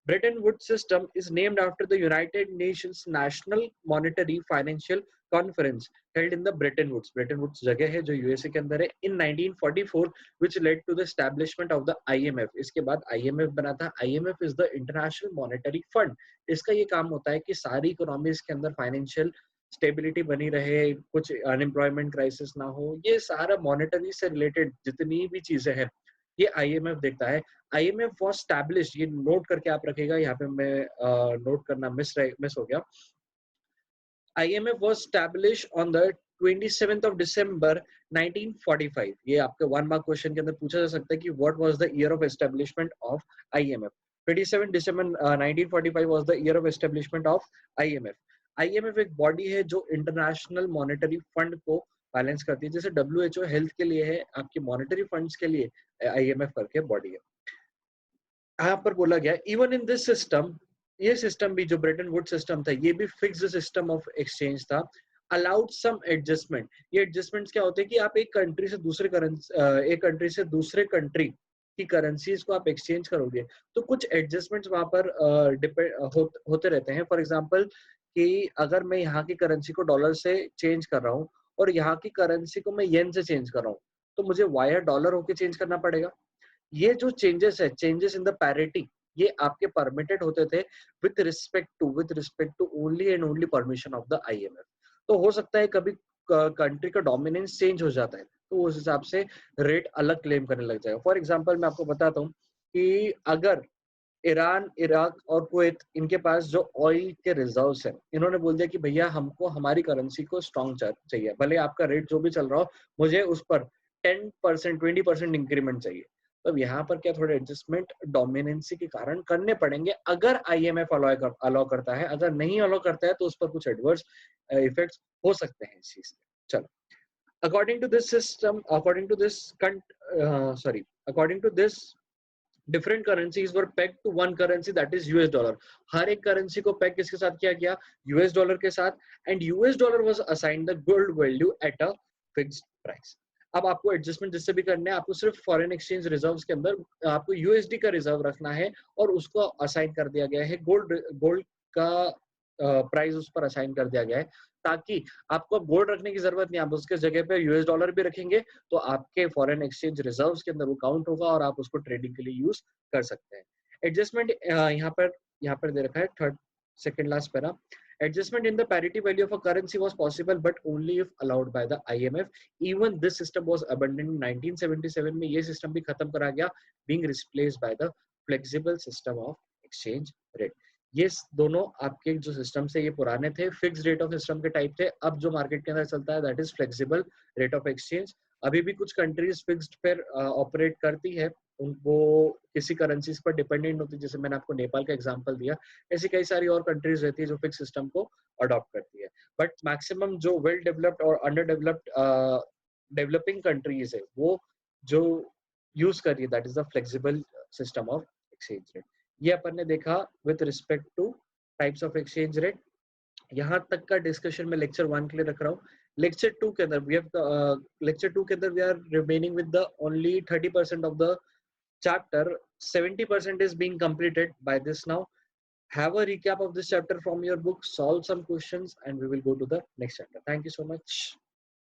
Speaker 1: Bretton Woods system is named after the United Nations National Monetary Financial Conference held in the Bretton Woods. Bretton Woods जगह है जो यूएसए के अंदर है, in 1944, which led to the establishment of the IMF. इसके बाद IMF बना था। IMF is the International Monetary Fund. इसका ये काम होता है कि सारी इकोनॉमीज के अंदर फाइनेंशियल स्टेबिलिटी बनी रहे, कुछ अनएम्प्लॉयमेंट क्राइसिस ना हो, ये सारा मॉनेटरी से रिलेटेड जितनी भी चीजें हैं ये आईएमएफ देखता है। IMF was established, ये नोट करके आप रखेगा, यहाँ पे मैं नोट करना मिस हो गया। IMF was established on the 27th of December 1945। ये आपके 1 मार्क क्वेश्चन के अंदर पूछा जा सकता है कि what was the year of establishment of IMF। 27 December 1945 was the year of establishment of IMF। IMF एक बॉडी है जो इंटरनेशनल मॉनेटरी फंड को बैलेंस करती है, जैसे WHO हेल्थ के लिए है, आपकी मॉनेटरी फंड्स के लिए IMF करके बॉडी है। यहाँ पर बोला गया इवन इन दिस सिस्टम, ये सिस्टम भी जो ब्रेटन वुड सिस्टम था ये भी फिक्स्ड सिस्टम ऑफ एक्सचेंज था, अलाउड सम एडजस्टमेंट। ये एडजस्टमेंट्स क्या होते हैं कि आप एक कंट्री से दूसरे कंट्री की करेंसीज को आप एक्सचेंज करोगे तो कुछ एडजस्टमेंट्स वहां पर होते रहते हैं। फॉर एग्जांपल कि अगर मैं यहाँ की करेंसी को डॉलर से चेंज कर रहा हूँ और यहाँ की करेंसी को मैं येन से चेंज कर रहा हूँ, तो मुझे वाया डॉलर होके चेंज करना पड़ेगा। ये जो चेंजेस है, चेंजेस इन द पैरिटी, ये आपके परमिटेड होते थे with respect to only and only permission of the IMF। तो हो सकता है कभी कंट्री का डोमिनेंस चेंज हो जाता है तो उस हिसाब से रेट अलग क्लेम करने लग जाएगा। फॉर एग्जांपल मैं आपको बताता हूँ कि अगर ईरान, इराक और कुवैत, इनके पास जो ऑयल के रिजर्व्स हैं, इन्होंने बोल दिया कि भैया हमको हमारी करेंसी को स्ट्रॉन्ग चाहिए, भले आपका रेट जो भी चल रहा हो, मुझे उस पर 10% 20% इंक्रीमेंट चाहिए। तो यहाँ पर क्या थोड़े एडजस्टमेंट डोमिनेंसी के कारण करने पड़ेंगे अगर IMF अलाउ करता है। अगर नहीं अलाउ करता है तो उस पर कुछ एडवर्स इफेक्ट्स हो सकते हैं इस चीज के। चलो, according to this system, according to this different currencies were peg to one currency that is US dollar. हर एक करेंसी को पेग किसके साथ किया गया, यूएस डॉलर के साथ, and US dollar was assigned the gold value at a fixed price. अब आपको एडजस्टमेंट जिससे भी करने हैं, आपको सिर्फ फॉरेन एक्सचेंज रिजर्व्स के अंदर आपको यूएसडी का रिजर्व रखना है और उसको असाइन कर दिया गया है, गोल्ड का प्राइस उस पर असाइन कर दिया गया है, ताकि आपको गोल्ड रखने की जरूरत नहीं, आप उसके जगह पे यूएस डॉलर भी रखेंगे तो आपके फॉरेन एक्सचेंज रिजर्व्स के अंदर वो काउंट होगा और आप उसको ट्रेडिंग के लिए यूज कर सकते हैं। एडजस्टमेंट यहाँ पर दे रखा है, third second last para. Adjustment in the parity value of a currency was possible but only if allowed by the IMF. Even this system was abandoned in 1977 में, ये सिस्टम भी खत्म करा गया, being replaced by the flexible system of exchange rate। ये दोनों आपके जो सिस्टम से ये पुराने थे, फिक्स रेट ऑफ सिस्टम के टाइप थे। अब जो मार्केट के अंदर चलता है that is flexible rate of exchange. अभी भी कुछ कंट्रीज फिक्स्ड पर ऑपरेट करती है, वो किसी करेंसीज पर डिपेंडेंट होती है, जैसे मैंने आपको नेपाल का एग्जांपल दिया, ऐसी कई सारी और कंट्रीज रहती है जो फिक्स सिस्टम को अडॉप्ट करती है। बट मैक्सिमम जो वेल डेवलप्ड और अंडर डेवलप्ड डेवलपिंग कंट्रीज है वो जो यूज कर रही है, that is the flexible system of exchange rate. ये अपन ने देखा with respect to types of exchange rate. यहाँ तक का डिस्कशन मैं लेक्चर 1 के लिए रख रहा हूँ। लेक्चर 2 के अंदर we are remaining with the only 30% of the chapter. 70% is being completed by this now. Have a recap of this chapter from your book, solve some questions, and we will go to the next chapter. Thank you so much.